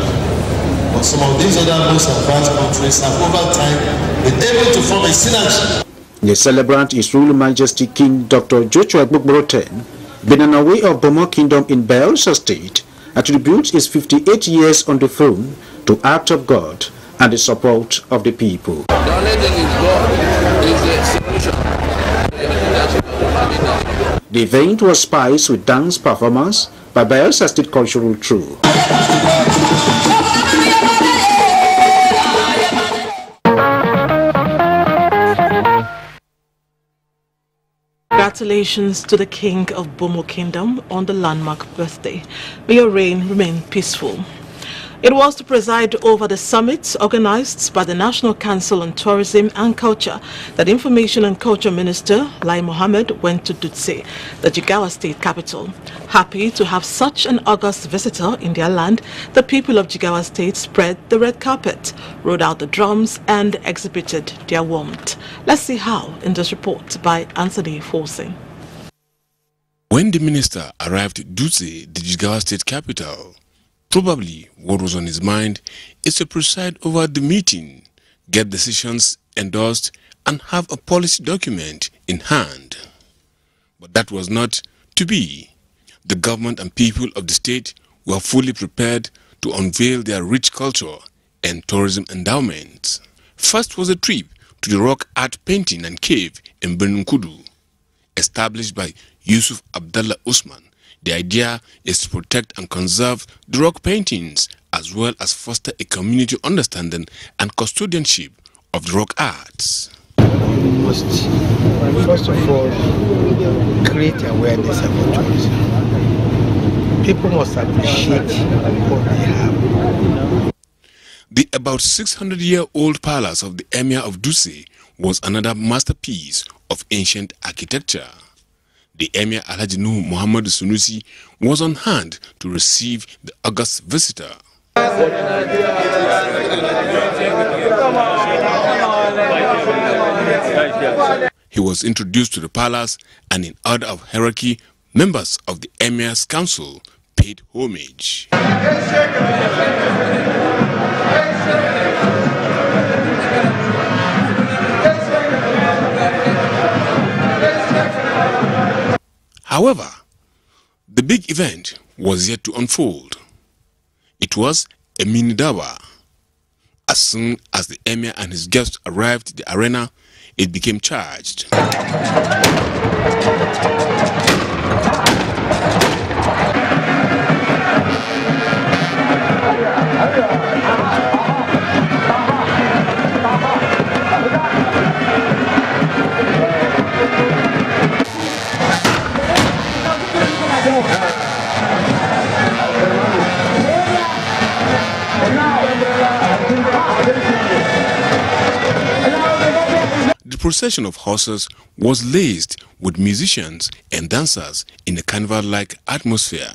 But some of these other most advanced countries have over time been able to form a synergy. The celebrant, His Royal Majesty King Dr. Joshua Gbogboroten, Benanawe of Bomo Kingdom in Bayelsa State, attributes his 58 years on the throne to act of God and the support of the people. The only thing is God is the solution. The event was spiced with dance performance by Bayelsa State Cultural Troupe. Congratulations to the King of Bomo Kingdom on the landmark birthday. May your reign remain peaceful. It was to preside over the summit organized by the National Council on Tourism and Culture that Information and Culture Minister Lai Mohammed went to Dutse, the Jigawa state capital. Happy to have such an august visitor in their land, the people of Jigawa state spread the red carpet, rode out the drums and exhibited their warmth. Let's see how in this report by Anthony Forcing. When the minister arrived at Dutse, the Jigawa state capital, probably what was on his mind is to preside over the meeting, get decisions endorsed, and have a policy document in hand. But that was not to be. The government and people of the state were fully prepared to unveil their rich culture and tourism endowments. First was a trip to the rock art painting and cave in Benunkudu, established by Yusuf Abdallah Usman. The idea is to protect and conserve the rock paintings as well as foster a community understanding and custodianship of the rock arts. We must, first of all, create awareness about tourism. People must appreciate what they have. The about 600-year-old palace of the Emir of Dutse was another masterpiece of ancient architecture. The Emir Alhaji Nuhu Muhammad Sunusi was on hand to receive the august visitor. He was introduced to the palace, and in order of hierarchy, members of the Emir's council paid homage. However, the big event was yet to unfold. It was a mini dawa. As soon as the Emir and his guests arrived at the arena, it became charged. The procession of horses was laced with musicians and dancers in a carnival-like atmosphere.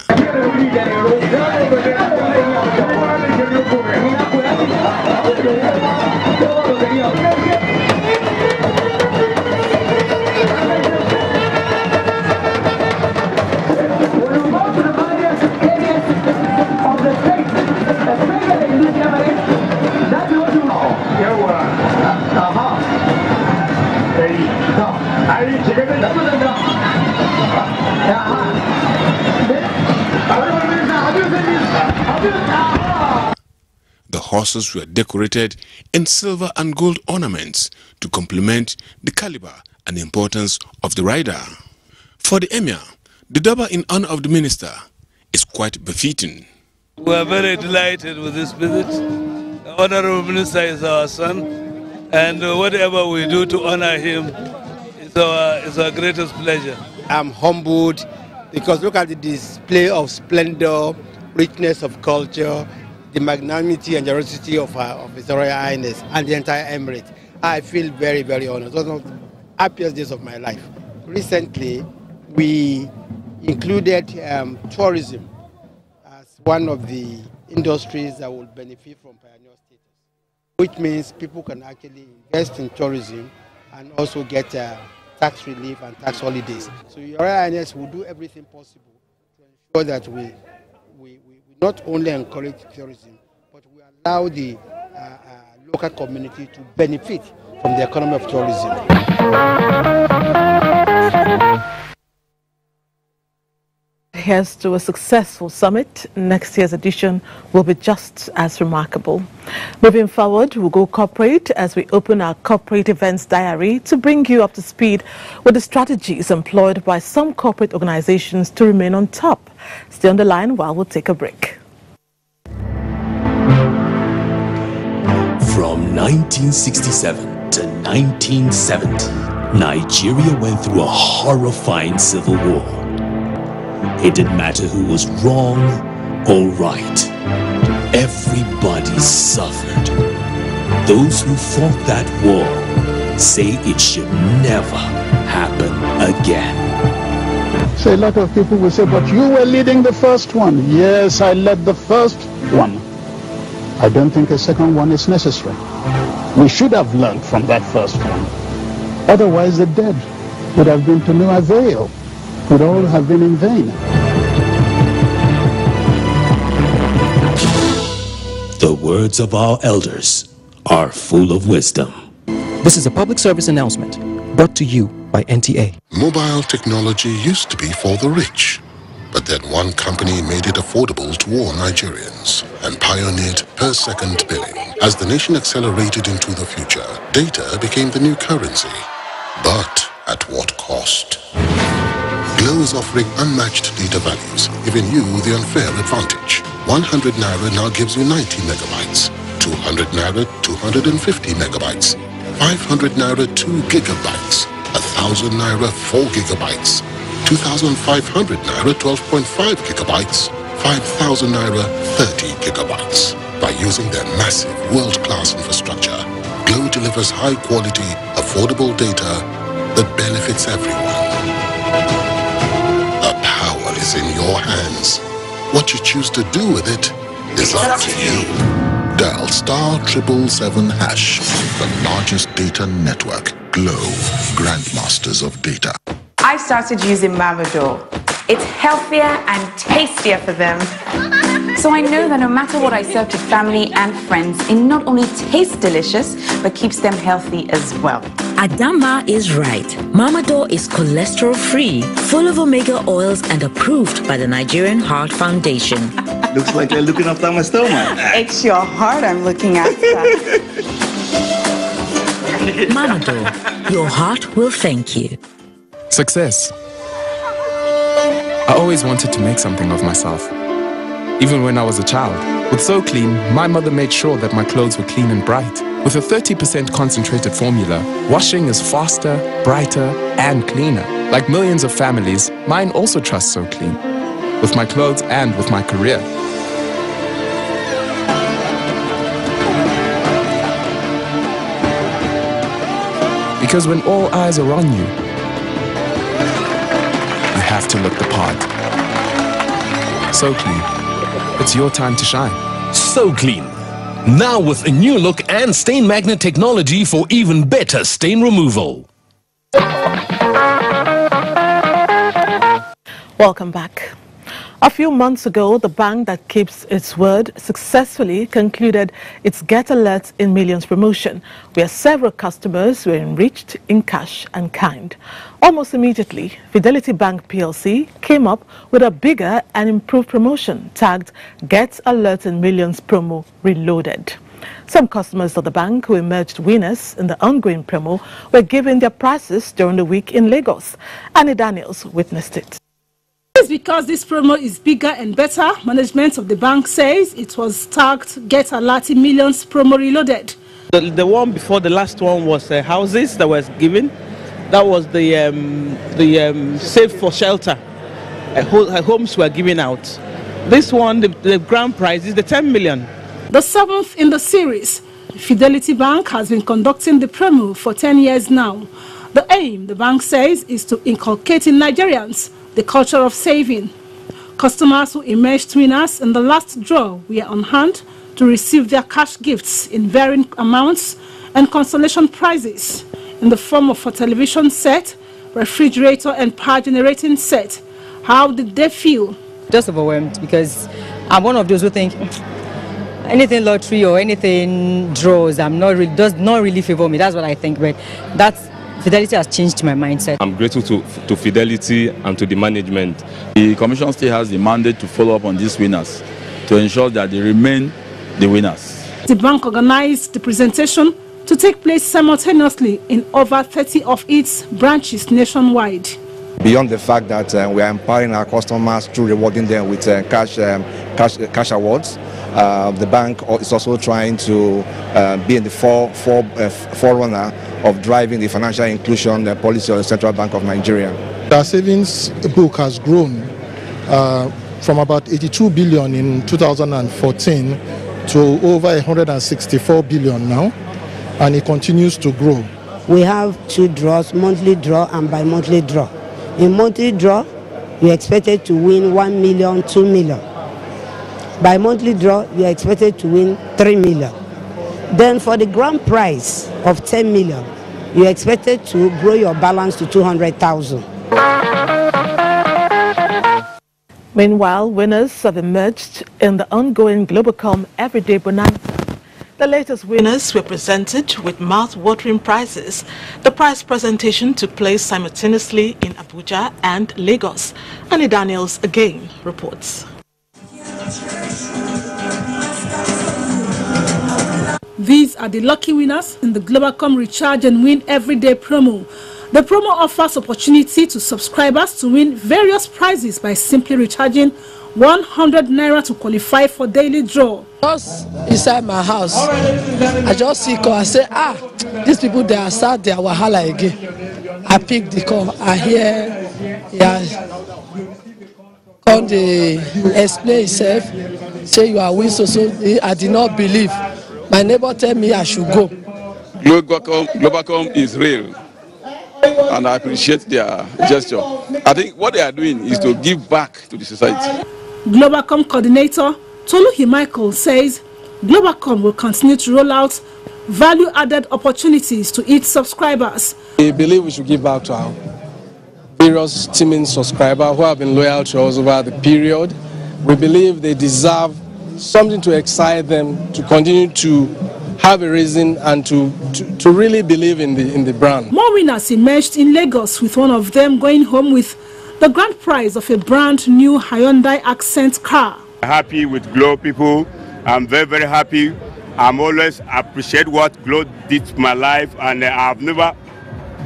The horses were decorated in silver and gold ornaments to complement the caliber and importance of the rider. For the Emir, the Daba in honor of the minister is quite befitting. We are very delighted with this visit. The Honorable Minister is our son, and whatever we do to honor him is our greatest pleasure. I'm humbled because look at the display of splendor, richness of culture, the magnanimity and generosity of His Royal Highness and the entire Emirate. I feel very, very honored. It was one of the happiest days of my life. Recently, we included tourism as one of the industries that will benefit from pioneer status, which means people can actually invest in tourism and also get tax relief and tax holidays. So Your Royal Highness will do everything possible to ensure that we not only encourage tourism, but we allow the local community to benefit from the economy of tourism. Here's to a successful summit. Next year's edition will be just as remarkable. Moving forward, we'll go corporate as we open our corporate events diary to bring you up to speed with the strategies employed by some corporate organizations to remain on top. Stay on the line while we'll take a break. From 1967 to 1970, Nigeria went through a horrifying civil war. It didn't matter who was wrong or right. Everybody suffered. Those who fought that war say it should never happen again. So a lot of people will say, but you were leading the first one. Yes, I led the first one. I don't think a second one is necessary. We should have learned from that first one. Otherwise, the dead would have been to no avail. Would all have been in vain. The words of our elders are full of wisdom. This is a public service announcement brought to you by NTA. Mobile technology used to be for the rich, but then one company made it affordable to all Nigerians and pioneered per-second billing. As the nation accelerated into the future, data became the new currency. But at what cost? Glo is offering unmatched data values, giving you the unfair advantage. 100 Naira now gives you 90 megabytes, 200 Naira 250 megabytes, 500 Naira 2 gigabytes, 1,000 Naira 4 gigabytes, 2,500 Naira 12.5 gigabytes, 5,000 Naira 30 gigabytes. By using their massive world-class infrastructure, Glo delivers high-quality, affordable data that benefits everyone. The power is in your hands. What you choose to do with it is up to you. Dial *777#, the largest data network. Glow, grandmasters of data. I started using Mamador. It's healthier and tastier for them. So I know that no matter what I serve to family and friends, it not only tastes delicious, but keeps them healthy as well. Adama is right. Mamador is cholesterol-free, full of omega oils and approved by the Nigerian Heart Foundation. Looks like you're looking after my stomach. It's your heart I'm looking after. Mamador, your heart will thank you. Success. I always wanted to make something of myself. Even when I was a child. With So Clean, my mother made sure that my clothes were clean and bright. With a 30% concentrated formula, washing is faster, brighter, and cleaner. Like millions of families, mine also trust So Clean. With my clothes and with my career. Because when all eyes are on you, you have to look the part. So Clean. It's your time to shine. So Clean. Now with a new look and stain magnet technology for even better stain removal. Welcome back. A few months ago, the bank that keeps its word successfully concluded its Get Alerts in Millions promotion, where several customers were enriched in cash and kind. Almost immediately, Fidelity Bank PLC came up with a bigger and improved promotion tagged Get Alerts in Millions promo reloaded. Some customers of the bank who emerged winners in the ongoing promo were given their prizes during the week in Lagos. Annie Daniels witnessed it. It's because this promo is bigger and better. Management of the bank says it was tagged Get Alert in Millions promo reloaded. The one before the last one was houses that was given. That was the Save for Shelter. Homes were given out. This one, the grand prize is the 10 million. The seventh in the series. Fidelity Bank has been conducting the promo for 10 years now. The aim, the bank says, is to inculcate in Nigerians the culture of saving. Customers who emerged winners in the last draw were on hand to receive their cash gifts in varying amounts and consolation prizes in the form of a television set, refrigerator and power generating set. How did they feel? Just overwhelmed, because I'm one of those who think anything lottery or anything draws does not really favor me. That's what I think, but Fidelity has changed my mindset. I'm grateful to Fidelity and to the management. The Commission still has the mandate to follow up on these winners to ensure that they remain the winners. The bank organized the presentation to take place simultaneously in over 30 of its branches nationwide. Beyond the fact that we are empowering our customers through rewarding them with cash awards, the bank is also trying to be in the forerunner of driving the financial inclusion policy of the Central Bank of Nigeria. Our savings book has grown from about 82 billion in 2014 to over 164 billion now, and it continues to grow. We have two draws, monthly draw and bi-monthly draw. In monthly draw, you're expected to win 1 million, 2 million. By monthly draw, you're expected to win 3 million. Then for the grand prize of 10 million, you're expected to grow your balance to 200,000. Meanwhile, winners have emerged in the ongoing Globacom Everyday Bonanza. The latest winners were presented with mouth-watering prizes. The prize presentation took place simultaneously in Abuja and Lagos. Annie Daniels again reports. These are the lucky winners in the Globacom Recharge and Win Everyday promo. The promo offers opportunity to subscribers to win various prizes by simply recharging 100 naira to qualify for daily draw. Just inside my house, I just see call. I say, these people, they are sad, they are wahala again. I pick the call. I hear, come they explain himself, say you are winning, so I did not believe. My neighbor tell me I should go. Globacom is real, and I appreciate their gesture. I think what they are doing is to give back to the society. Globacom coordinator Toluhi Michael says Globacom will continue to roll out value-added opportunities to its subscribers. We believe we should give back to our various teaming subscribers who have been loyal to us over the period. We believe they deserve something to excite them to continue to have a reason and to really believe in the brand. More winners emerged in Lagos, with one of them going home with the grand prize of a brand new Hyundai Accent car. Happy with Glow people. I'm very, very happy. I'm always appreciate what Glow did to my life, and I've never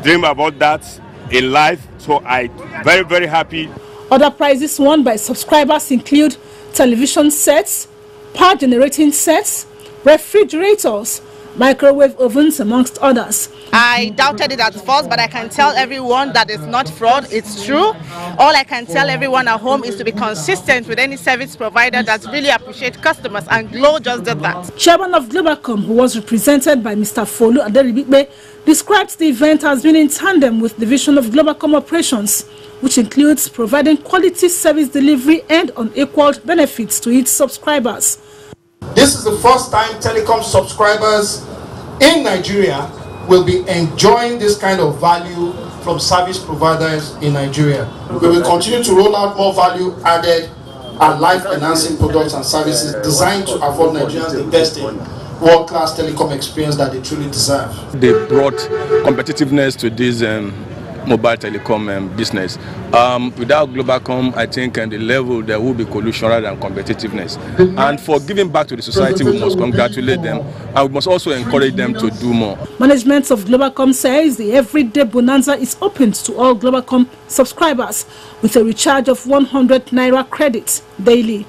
dreamed about that in life. So I'm very, very happy. Other prizes won by subscribers include television sets, power generating sets, refrigerators, microwave ovens, amongst others. I doubted it at first, but I can tell everyone that it's not fraud, it's true. All I can tell everyone at home is to be consistent with any service provider that really appreciates customers, and Glow just did that. Chairman of Globacom, who was represented by Mr. Folu Aderibigbe, described the event as being in tandem with the vision of Globacom operations, which includes providing quality service delivery and unequaled benefits to its subscribers. This is the first time telecom subscribers in Nigeria will be enjoying this kind of value from service providers in Nigeria. We will continue to roll out more value-added and life-enhancing products and services designed to afford Nigerians the best in world-class telecom experience that they truly deserve. They brought competitiveness to this mobile telecom business. Without Globacom, I think at the level there will be collusion rather than competitiveness. And for giving back to the society, we must congratulate them, and we must also encourage them to do more. Management of Globacom says the everyday bonanza is open to all Globacom subscribers with a recharge of 100 Naira credit daily.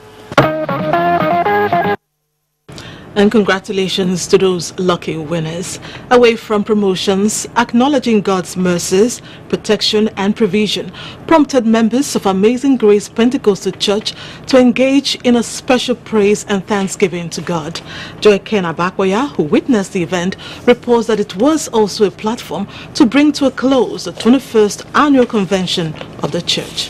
And congratulations to those lucky winners. Away from promotions, acknowledging God's mercies, protection and provision prompted members of Amazing Grace Pentecostal Church to engage in a special praise and thanksgiving to God. Joy Ken Abakwaya, who witnessed the event, reports that it was also a platform to bring to a close the 21st annual convention of the church.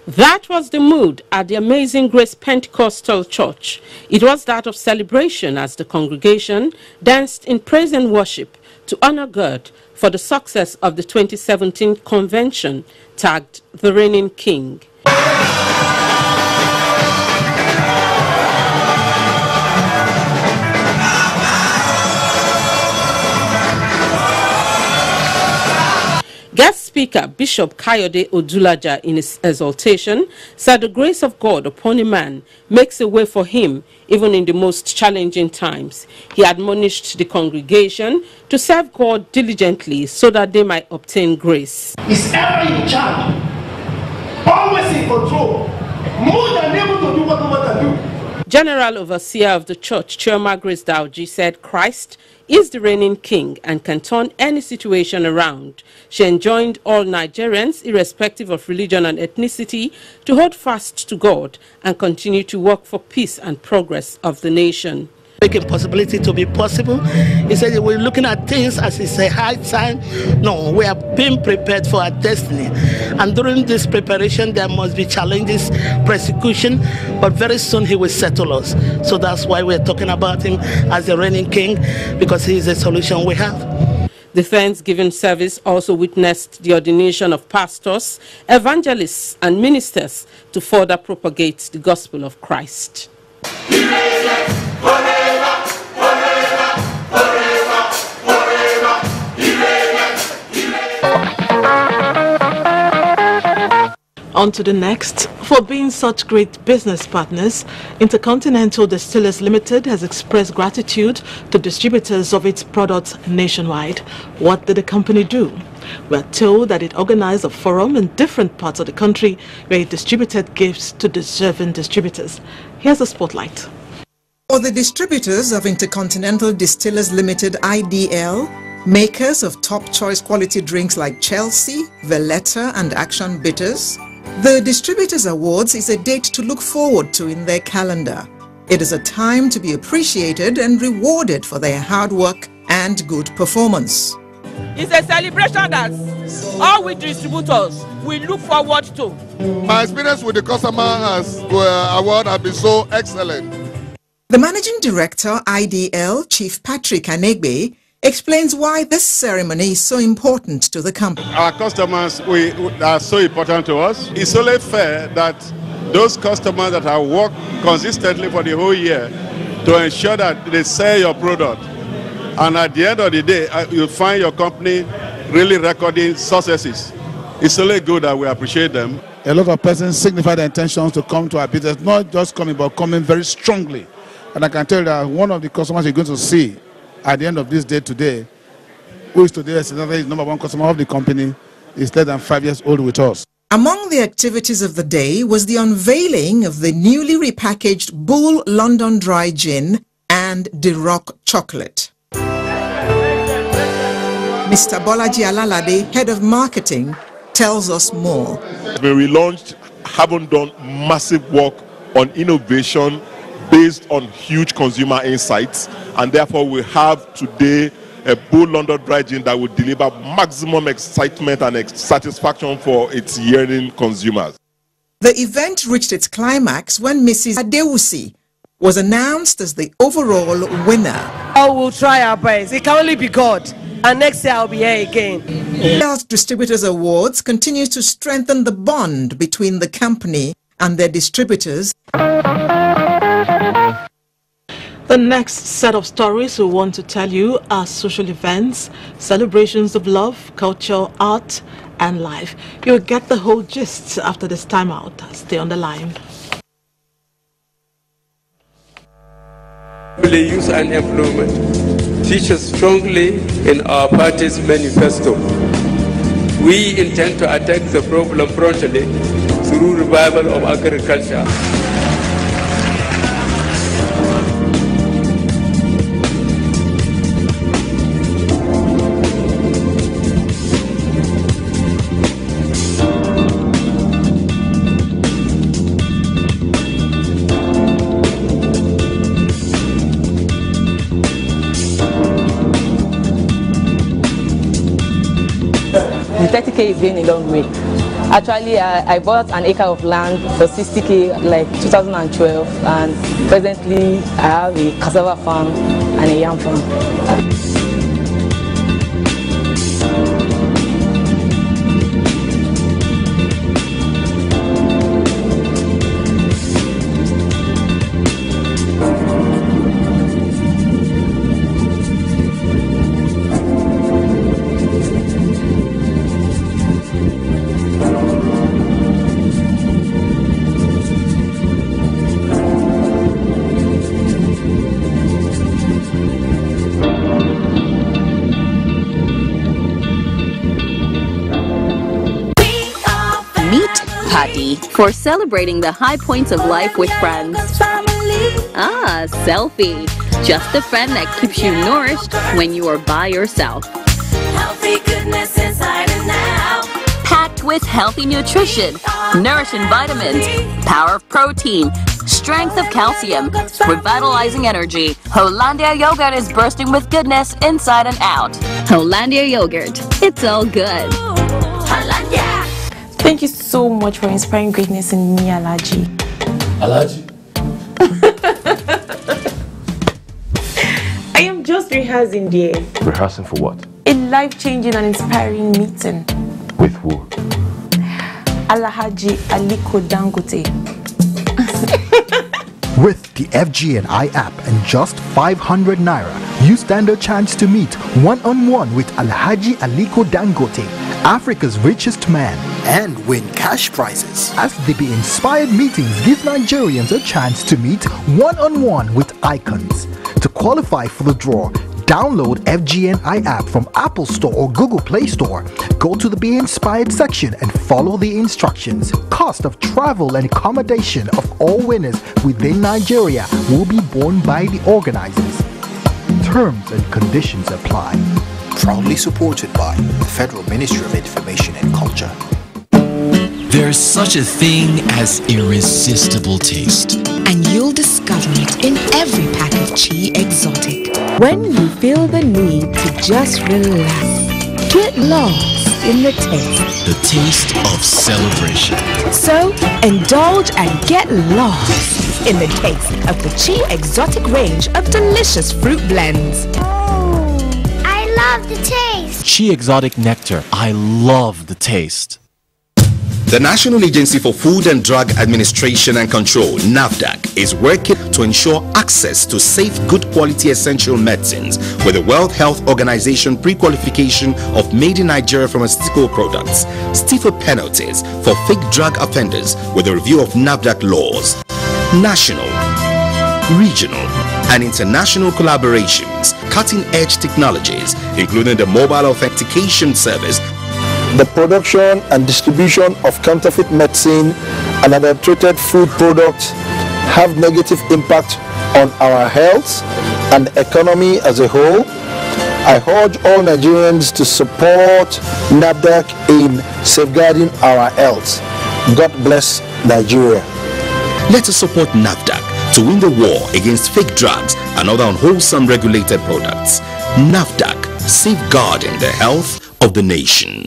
That was the mood at the Amazing Grace Pentecostal Church. It was that of celebration as the congregation danced in praise and worship to honor God for the success of the 2017 convention tagged The Reigning King. Guest speaker Bishop Kayode Odulaja, in his exhortation, said the grace of God upon a man makes a way for him even in the most challenging times. He admonished the congregation to serve God diligently so that they might obtain grace. He's ever in charge, always in control, more than able to do what we want to do. General Overseer of the Church, Chioma Grace Dauji, said Christ is the reigning king and can turn any situation around. She enjoined all Nigerians, irrespective of religion and ethnicity, to hold fast to God and continue to work for peace and progress of the nation. Make impossibility to be possible. He said we're looking at things as it's a high time. No, we are being prepared for our destiny. And during this preparation, there must be challenges, persecution, but very soon he will settle us. So that's why we're talking about him as the reigning king, because he is a solution we have. The Thanksgiving service also witnessed the ordination of pastors, evangelists, and ministers to further propagate the gospel of Christ. On to the next. For being such great business partners, Intercontinental Distillers Limited has expressed gratitude to distributors of its products nationwide. What did the company do? We are told that it organized a forum in different parts of the country where it distributed gifts to deserving distributors. Here's a spotlight. For the distributors of Intercontinental Distillers Limited IDL, makers of top choice quality drinks like Chelsea, Valletta and Action Bitters, the Distributors Awards is a date to look forward to in their calendar. It is a time to be appreciated and rewarded for their hard work and good performance. It's a celebration that all we distributors we look forward to. My experience with the customer award has been so excellent. The Managing Director, IDL, Chief Patrick Anegbe, explains why this ceremony is so important to the company. Our customers are so important to us. It's only fair that those customers that have worked consistently for the whole year to ensure that they sell your product. And at the end of the day, you'll find your company really recording successes. It's only good that we appreciate them. A lot of persons signify their intentions to come to our business, not just coming, but coming very strongly. And I can tell you that one of the customers you're going to see at the end of this day today, who is today is number one customer of the company, is less than 5 years old with us. Among the activities of the day was the unveiling of the newly repackaged Bull London Dry Gin and the Rock Chocolate. Mr. Bolaji Alalade, Head of Marketing, tells us more. When we launched, haven't done massive work on innovation based on huge consumer insights, and therefore we have today a Bull London Dry Gin that will deliver maximum excitement and satisfaction for its yearning consumers. The event reached its climax when Mrs. Adewusi was announced as the overall winner. I will try our best. It can only be God. And next year I'll be here again. Sales Distributors Awards continues to strengthen the bond between the company and their distributors. The next set of stories we want to tell you are social events, celebrations of love, culture, art, and life. You'll get the whole gist after this time out. Stay on the line. Youth and employment features strongly in our party's manifesto. We intend to attack the problem promptly through revival of agriculture. The 30K is going a long way. Actually, I bought an acre of land for 60K like 2012, and presently I have a cassava farm and a yam farm. For celebrating the high points of life with friends. Ah, selfie. Just a friend that keeps you nourished when you are by yourself. Healthy goodness inside and out. Packed with healthy nutrition, nourishing vitamins, power of protein, strength of calcium, revitalizing energy. Hollandia yogurt is bursting with goodness inside and out. Hollandia yogurt. It's all good. Hollandia. Thank you so much for inspiring greatness in me, Alaji. Alaji? I am just rehearsing, dear. Rehearsing for what? A life-changing and inspiring meeting. With who? Alhaji Aliko Dangote. With the FGNI app and just 500 Naira, you stand a chance to meet one-on-one with Alhaji Aliko Dangote, Africa's richest man, and win cash prizes. As the Be Inspired meetings give Nigerians a chance to meet one-on-one with icons. To qualify for the draw, download FGNI app from Apple Store or Google Play Store. Go to the Be Inspired section and follow the instructions. Cost of travel and accommodation of all winners within Nigeria will be borne by the organizers. Terms and conditions apply. Proudly supported by the Federal Ministry of Information and Culture. There's such a thing as irresistible taste. And you'll discover it in every pack of Chi Exotic. When you feel the need to just relax, get lost in the taste. The taste of celebration. So, indulge and get lost in the taste of the Chi Exotic range of delicious fruit blends. I love the taste. Chi Exotic Nectar. I love the taste. The National Agency for Food and Drug Administration and Control, NAFDAC, is working to ensure access to safe, good quality essential medicines with the World Health Organization pre-qualification of Made in Nigeria pharmaceutical products, stiffer penalties for fake drug offenders with a review of NAFDAC laws, national, regional, and international collaborations, cutting-edge technologies, including the mobile authentication service. The production and distribution of counterfeit medicine and adulterated food products have negative impact on our health and economy as a whole. I urge all Nigerians to support NAFDAC in safeguarding our health. God bless Nigeria. Let us support NAFDAC to win the war against fake drugs and other unwholesome regulated products. NAFDAC, safeguarding the health of the nation.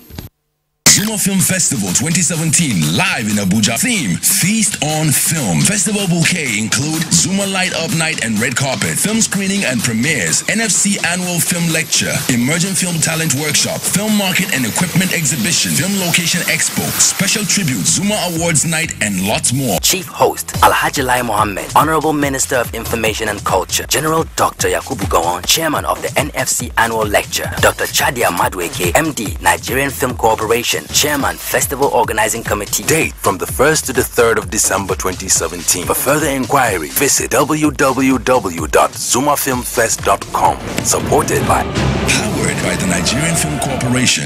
Zuma Film Festival 2017 live in Abuja. Theme: Feast on Film. Festival bouquet include Zuma Light Up Night and Red Carpet, film screening and premieres, NFC Annual Film Lecture, Emerging Film Talent Workshop, Film Market and Equipment Exhibition, Film Location Expo, Special Tribute, Zuma Awards Night, and lots more. Chief Host Alhaji Lai Mohammed, Honorable Minister of Information and Culture, General Dr. Yakubu Gowon, Chairman of the NFC Annual Lecture, Dr. Chadia Madweke, MD, Nigerian Film Corporation, Chairman, Festival Organizing Committee. Date from the 1st to the 3rd of December 2017. For further inquiry, visit www.zumafilmfest.com. Supported by, powered by the Nigerian Film Corporation.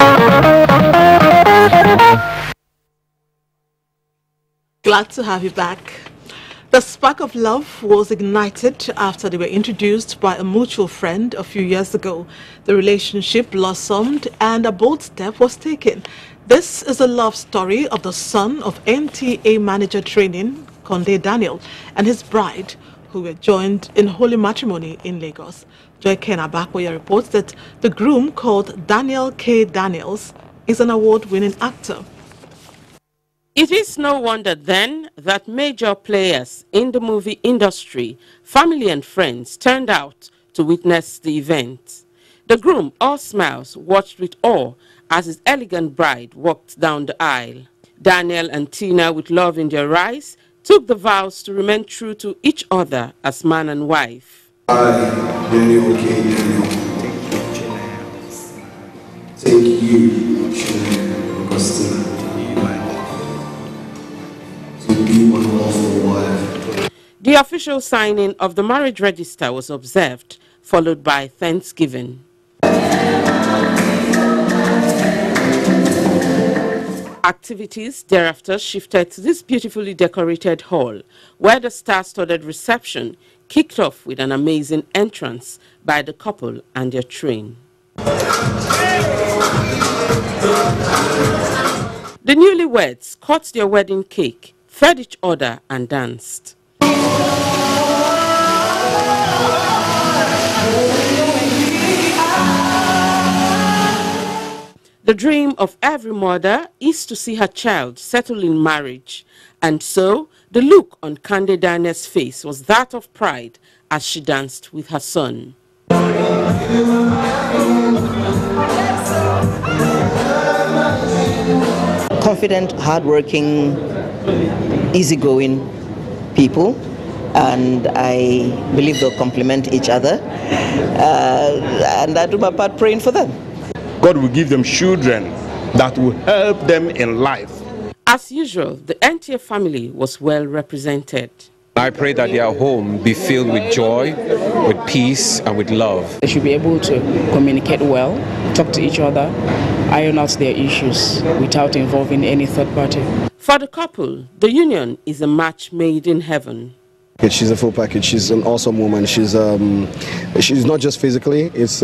Glad to have you back. The spark of love was ignited after they were introduced by a mutual friend a few years ago. The relationship blossomed and a bold step was taken. This is a love story of the son of NTA manager training, Konde Daniel, and his bride, who were joined in holy matrimony in Lagos. Joy Kenabakwe reports that the groom, called Daniel K. Daniels, is an award-winning actor. It is no wonder then that major players in the movie industry, family and friends, turned out to witness the event. The groom, all smiles, watched with awe as his elegant bride walked down the aisle. Daniel and Tina, with love in their eyes, took the vows to remain true to each other as man and wife. I, Daniel K. Daniel, take you, Augustina, to be my lawful wife. The official signing of the marriage register was observed, followed by Thanksgiving. Activities thereafter shifted to this beautifully decorated hall, where the star-studded reception kicked off with an amazing entrance by the couple and their train. The newlyweds cut their wedding cake, fed each other and danced. The dream of every mother is to see her child settle in marriage, and so the look on Konde Daniel's face was that of pride as she danced with her son. Confident, hardworking, easygoing people, and I believe they'll complement each other, and I do my part praying for them. God will give them children that will help them in life. As usual, the NTA family was well represented. I pray that their home be filled with joy, with peace, and with love. They should be able to communicate well, talk to each other, iron out their issues without involving any third party. For the couple, the union is a match made in heaven. She's a full package. She's an awesome woman. She's not just physically. It's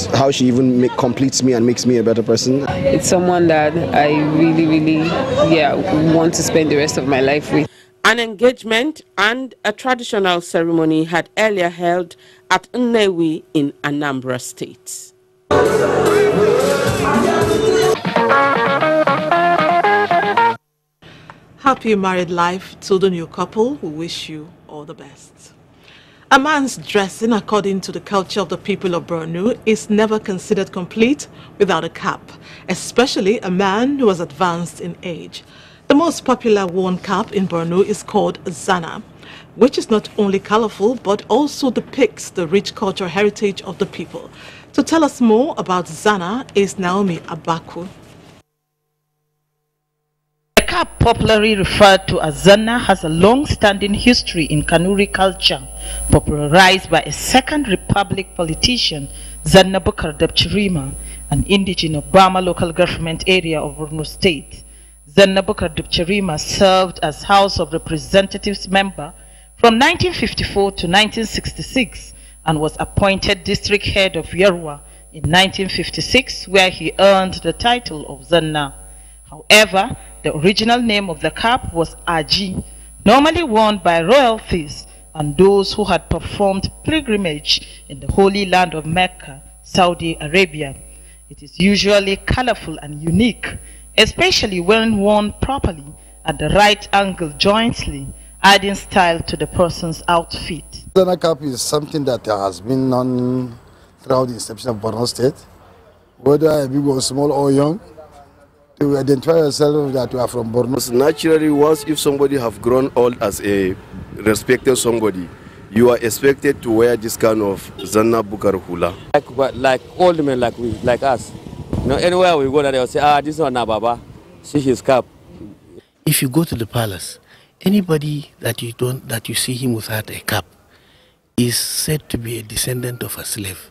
how she even completes me and makes me a better person. It's someone that I really want to spend the rest of my life with. An engagement and a traditional ceremony had earlier held at Nnewi in Anambra State. Happy married life to the new couple. We wish you all the best. A man's dressing, according to the culture of the people of Borno, is never considered complete without a cap, especially a man who has advanced in age. The most popular worn cap in Borno is called Zana, which is not only colorful but also depicts the rich cultural heritage of the people. To tell us more about Zana is Naomi Abaku. The cap, popularly referred to as Zana, has a long-standing history in Kanuri culture, popularized by a Second Republic politician, Zanna Bukar Dapchirima, an indigene of Bama local government area of Borno State. Zanna Bukar Dapchirima served as House of Representatives member from 1954 to 1966 and was appointed district head of Yerwa in 1956, where he earned the title of Zanna. However, the original name of the cap was Aji, normally worn by royalties and those who had performed pilgrimage in the Holy Land of Mecca, Saudi Arabia. It is usually colorful and unique, especially when worn properly at the right angle jointly, adding style to the person's outfit. The Zana cap is something that has been known throughout the inception of Borno State, whether big or small or young. To identify yourself that you are from Borno. Naturally, once if somebody have grown old as a respected somebody, you are expected to wear this kind of Zanna Bukar hula. Like old men like us. You know, anywhere we go, they'll say, this one Baba, see his cap. If you go to the palace, anybody that you see him without a cap is said to be a descendant of a slave.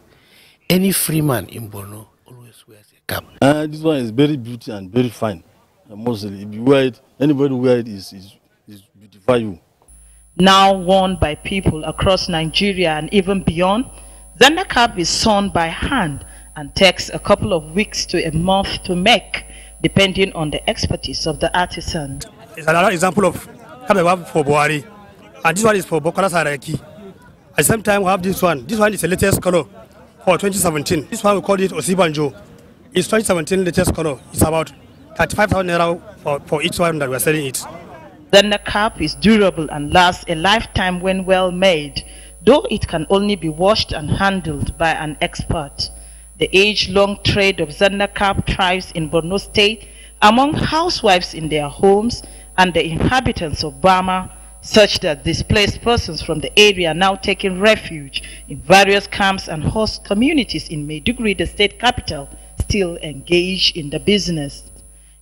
Any free man in Borno always wears a cap. This one is very beautiful and very fine. Mostly, if you wear it, anybody wear it is beautify you. Now worn by people across Nigeria and even beyond, Zanna cap is sewn by hand and takes a couple of weeks to a month to make, depending on the expertise of the artisan. It's another example of cap we have for Buhari, and this one is for Bokara Saraki. At the same time, we have this one. This one is the latest color for 2017. This one we call it Osibanjo. It's 2017 latest color. It's about 35,000 naira for each one that we are selling it. Zanna cap is durable and lasts a lifetime when well made, though it can only be washed and handled by an expert. The age-long trade of Zanna cap thrives in Borno State among housewives in their homes and the inhabitants of Bama, such that displaced persons from the area are now taking refuge in various camps and host communities in Maiduguri, the state capital, still engaged in the business.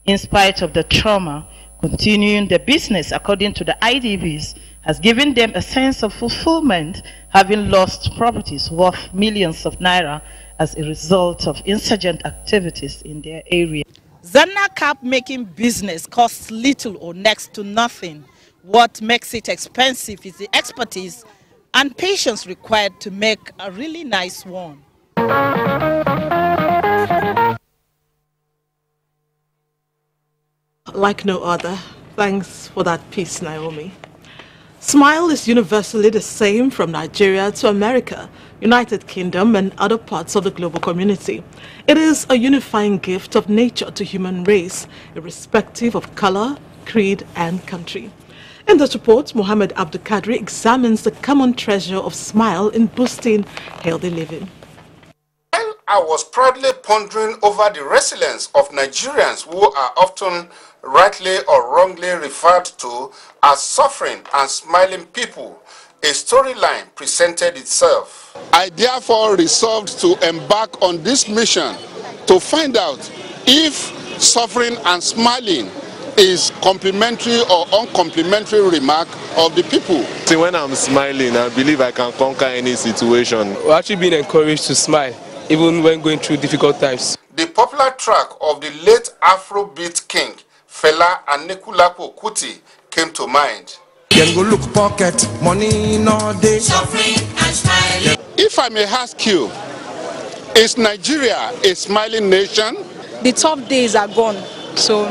In spite of the trauma, continuing the business, according to the IDBs, has given them a sense of fulfillment, having lost properties worth millions of naira as a result of insurgent activities in their area. Zanna cap making business costs little or next to nothing. What makes it expensive is the expertise and patience required to make a really nice one. Like no other. Thanks for that piece, Naomi. Smile is universally the same from Nigeria to America, United Kingdom and other parts of the global community. It is a unifying gift of nature to human race, irrespective of color, creed and country. In this report, Mohammed Abdul Kadri examines the common treasure of smile in boosting healthy living. While I was proudly pondering over the resilience of Nigerians who are often rightly or wrongly referred to as suffering and smiling people, a storyline presented itself. I therefore resolved to embark on this mission to find out if suffering and smiling is complimentary or uncomplimentary remark of the people. See, when I'm smiling, I believe I can conquer any situation. We're actually being encouraged to smile, even when going through difficult times. The popular track of the late Afrobeat king, Fela Anikulapo Kuti, came to mind. Then go look pocket, money no day. If I may ask you, is Nigeria a smiling nation? The tough days are gone, so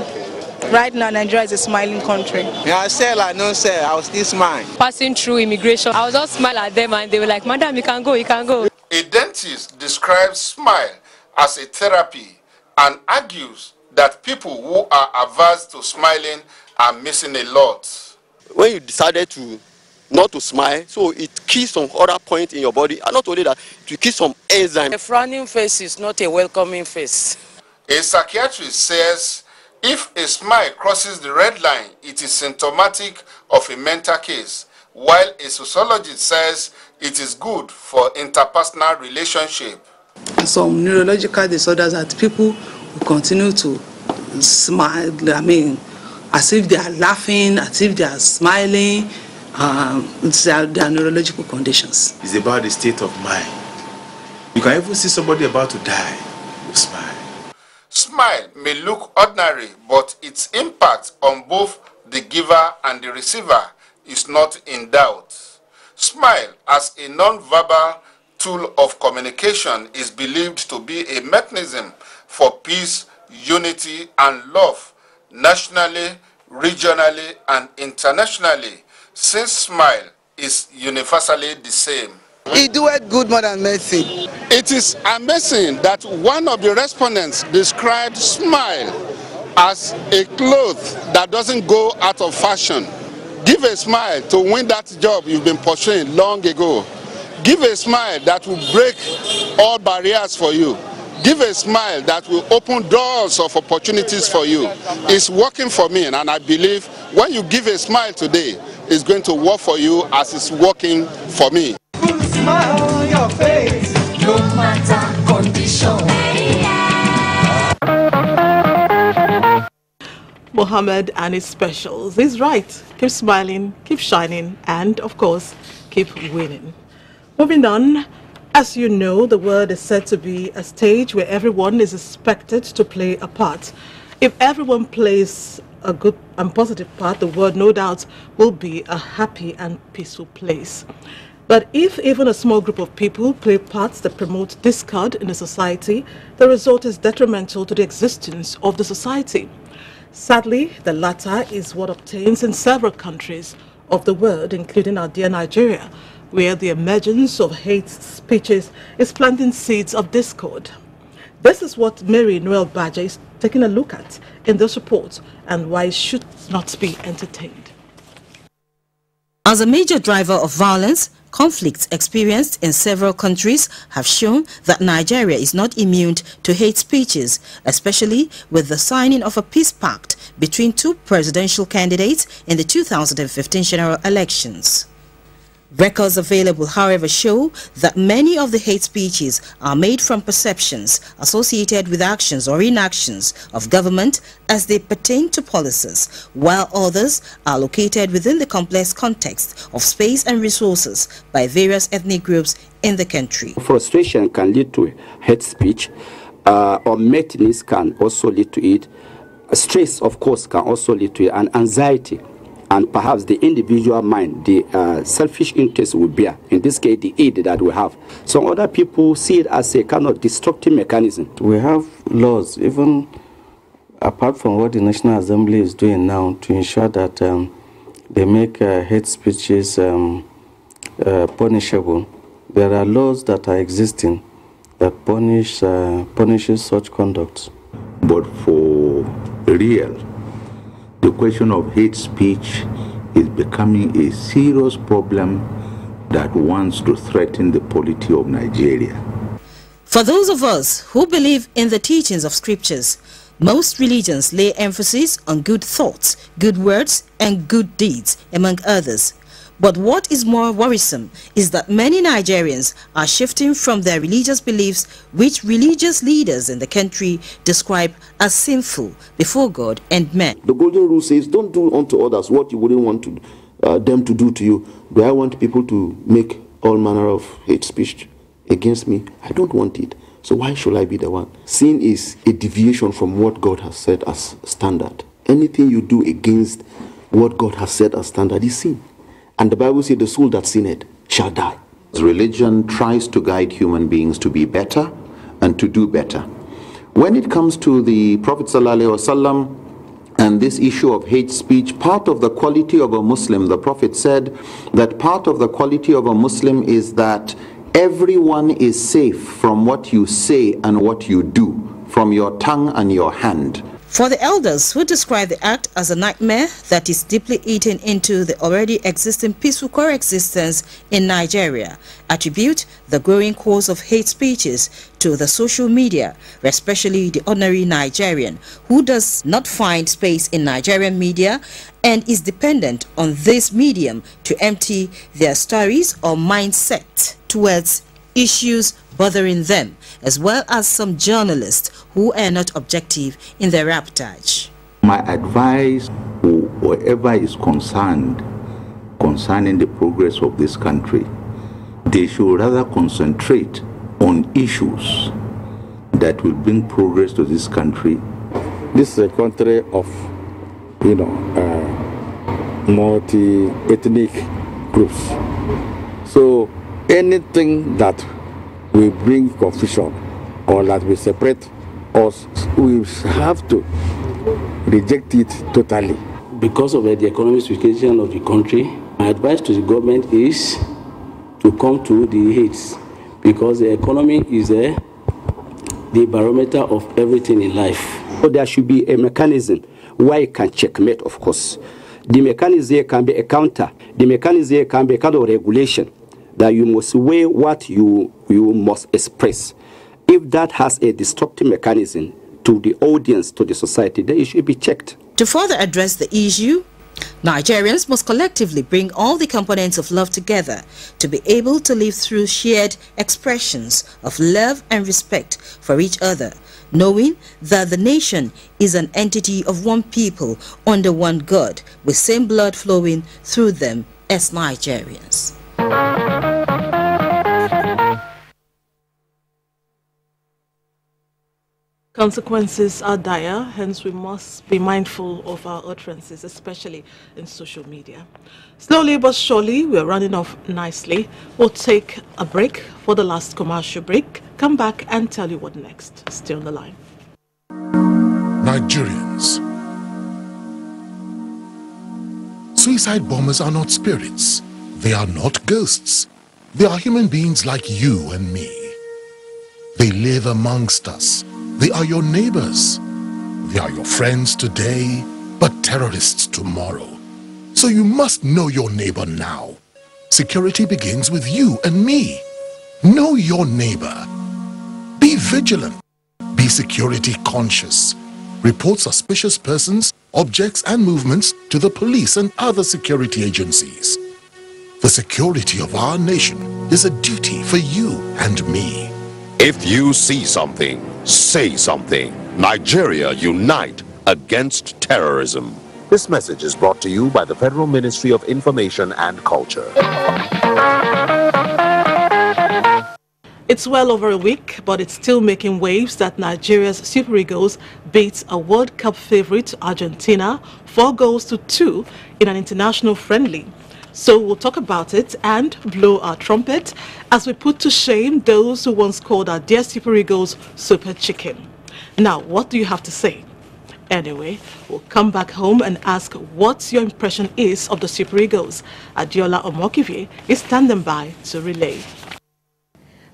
right now Nigeria is a smiling country. Yeah, I sell, I don't sell, I will still smile. Passing through immigration, I was just smile at them and they were like, "Madam, you can go, you can go." A dentist describes smile as a therapy and argues that people who are averse to smiling are missing a lot. When you decided to not to smile, so it kills some other point in your body, and not only that, to kill some enzyme. A frowning face is not a welcoming face. A psychiatrist says if a smile crosses the red line, it is symptomatic of a mental case, while a sociologist says it is good for interpersonal relationship. Some neurological disorders that people will continue to smile, as if they are laughing, as if they are smiling. They are neurological conditions. It's about the state of mind. You can even see somebody about to die, you smile. Smile may look ordinary, but its impact on both the giver and the receiver is not in doubt. Smile as a non-verbal tool of communication is believed to be a mechanism for peace, unity, and love, nationally, regionally, and internationally, since smile is universally the same. He doeth good more than medicine. It is amazing that one of the respondents described smile as a cloth that doesn't go out of fashion. Give a smile to win that job you've been pursuing long ago. Give a smile that will break all barriers for you. Give a smile that will open doors of opportunities for you. It's working for me, and I believe when you give a smile today, it's going to work for you as it's working for me. Smile on your face, no matter condition. Mohammed and his specials. He's right. Keep smiling, keep shining, and of course, keep winning. Moving on, as you know, the world is said to be a stage where everyone is expected to play a part. If everyone plays a good and positive part, the world no doubt will be a happy and peaceful place. But if even a small group of people play parts that promote discord in the society, the result is detrimental to the existence of the society. Sadly, the latter is what obtains in several countries of the world, including our dear Nigeria, where the emergence of hate speeches is planting seeds of discord. This is what Mary Noel Badger is taking a look at in this report, and why it should not be entertained. As a major driver of violence, conflicts experienced in several countries have shown that Nigeria is not immune to hate speeches, especially with the signing of a peace pact between two presidential candidates in the 2015 general elections. Records available, however, show that many of the hate speeches are made from perceptions associated with actions or inactions of government as they pertain to policies, while others are located within the complex context of space and resources by various ethnic groups in the country. Frustration can lead to hate speech, or madness can also lead to it. Stress, of course, can also lead to it, and anxiety. And perhaps the individual mind, the selfish interest will bear, in this case, the aid that we have. Some other people see it as a kind of destructive mechanism. We have laws, even apart from what the National Assembly is doing now, to ensure that they make hate speeches punishable. There are laws that are existing that punishes such conduct. But for real, the question of hate speech is becoming a serious problem that wants to threaten the polity of Nigeria. For those of us who believe in the teachings of scriptures, most religions lay emphasis on good thoughts, good words, and good deeds, among others. But what is more worrisome is that many Nigerians are shifting from their religious beliefs, which religious leaders in the country describe as sinful before God and men. The golden rule says, don't do unto others what you wouldn't want them to do to you. Do I want people to make all manner of hate speech against me? I don't want it. So why should I be the one? Sin is a deviation from what God has set as standard. Anything you do against what God has set as standard is sin. And the Bible says the soul that sinneth shall die. Religion tries to guide human beings to be better and to do better. When it comes to the Prophet ﷺ and this issue of hate speech, part of the quality of a Muslim, the Prophet said that part of the quality of a Muslim is that everyone is safe from what you say and what you do, from your tongue and your hand. For the elders who describe the act as a nightmare that is deeply eaten into the already existing peaceful coexistence in Nigeria, attribute the growing cause of hate speeches to the social media, especially the ordinary Nigerian who does not find space in Nigerian media and is dependent on this medium to empty their stories or mindset towards issues bothering them, as well as some journalists who are not objective in their reportage. My advice, whoever is concerned concerning the progress of this country, they should rather concentrate on issues that will bring progress to this country. This is a country of, multi-ethnic groups. So anything that will bring confusion or that will separate us, we have to reject it totally. Because of the economic situation of the country, my advice to the government is to come to the heights, because the economy is the barometer of everything in life. So there should be a mechanism where you can checkmate, of course. The mechanism can be a counter. The mechanism can be a kind of regulation that you must weigh what you must express. If that has a destructive mechanism to the audience, to the society, then it should be checked. To further address the issue, Nigerians must collectively bring all the components of love together to be able to live through shared expressions of love and respect for each other, knowing that the nation is an entity of one people under one God, with same blood flowing through them as Nigerians. Consequences are dire, hence we must be mindful of our utterances, especially in social media. Slowly but surely, we're running off nicely. We'll take a break for the last commercial break, come back and tell you what next. Stay on the line. Nigerians. Suicide bombers are not spirits. They are not ghosts. They are human beings like you and me. They live amongst us. They are your neighbors. They are your friends today, but terrorists tomorrow. So you must know your neighbor now. Security begins with you and me. Know your neighbor. Be vigilant. Be security conscious. Report suspicious persons, objects, and movements to the police and other security agencies. The security of our nation is a duty for you and me. If you see something, say something. Nigeria, unite against terrorism. This message is brought to you by the Federal Ministry of Information and Culture. It's well over a week, but it's still making waves that Nigeria's Super Eagles beat a World Cup favorite, Argentina, 4-2 in an international friendly. So we'll talk about it and blow our trumpet as we put to shame those who once called our dear Super Eagles Super Chicken. Now, what do you have to say? Anyway, we'll come back home and ask what your impression is of the Super Eagles. Adiola Omokivie is standing by to relay.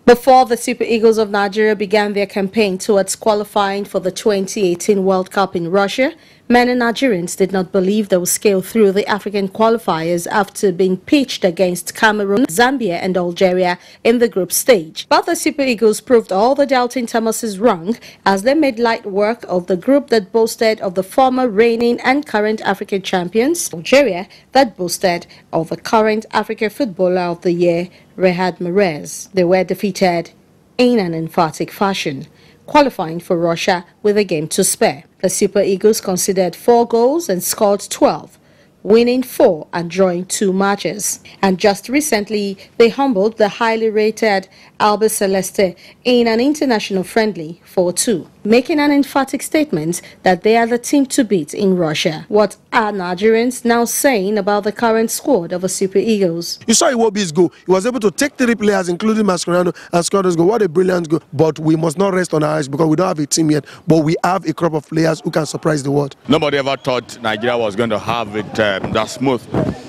Before the Super Eagles of Nigeria began their campaign towards qualifying for the 2018 World Cup in Russia, many Nigerians did not believe they would scale through the African qualifiers after being pitched against Cameroon, Zambia and Algeria in the group stage. But the Super Eagles proved all the doubting Thomases wrong as they made light work of the group that boasted of the former reigning and current African champions, Algeria, that boasted of the current African Footballer of the Year, Riyad Mahrez. They were defeated in an emphatic fashion, qualifying for Russia with a game to spare. The Super Eagles conceded 4 goals and scored 12, winning 4 and drawing 2 matches. And just recently, they humbled the highly rated Albi Celeste in an international friendly 4-2, making an emphatic statement that they are the team to beat in Russia. What are Nigerians now saying about the current squad of the Super Eagles? You saw Iwobi's goal. He was able to take 3 players, including Mascherano, and score those goal. What a brilliant goal. But we must not rest on our eyes because we don't have a team yet. But we have a crop of players who can surprise the world. Nobody ever thought Nigeria was going to have it that smooth.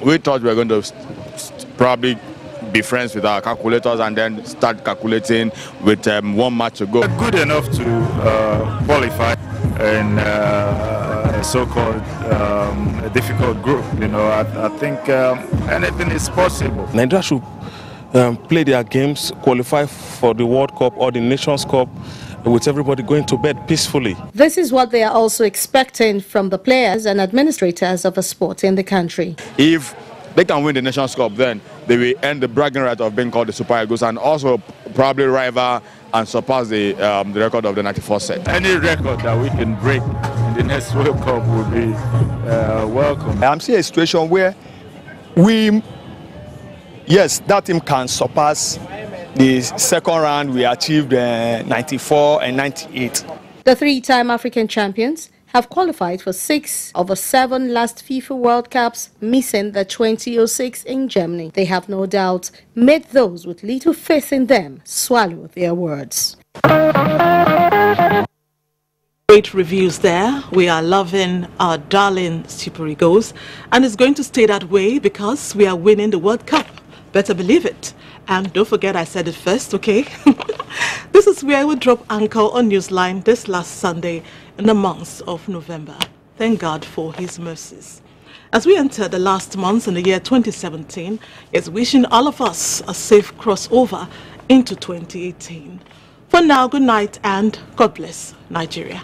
We thought we were going to probably be friends with our calculators and then start calculating with 1 match to go. Good enough to qualify in a so-called a difficult group. You know, I think anything is possible. Nigeria should play their games, qualify for the World Cup or the Nations Cup with everybody going to bed peacefully. This is what they are also expecting from the players and administrators of the sport in the country. If they can win the Nations Cup, then they will end the bragging right of being called the Super Eagles and also probably rival and surpass the record of the 94 set. Any record that we can break in the next World Cup will be welcome. I'm seeing a situation where yes, that team can surpass the second round we achieved 94 and 98. The 3-time African champions have qualified for 6 of the 7 last FIFA World Cups, missing the 2006 in Germany. They have no doubt made those with little faith in them swallow their words. Great reviews there. We are loving our darling Super Eagles, and it's going to stay that way because we are winning the World Cup. Better believe it. And don't forget I said it first, okay? This is where we drop anchor on Newsline this last Sunday in the month of November. Thank God for his mercies. As we enter the last month in the year 2017, it's wishing all of us a safe crossover into 2018. For now, good night and God bless Nigeria.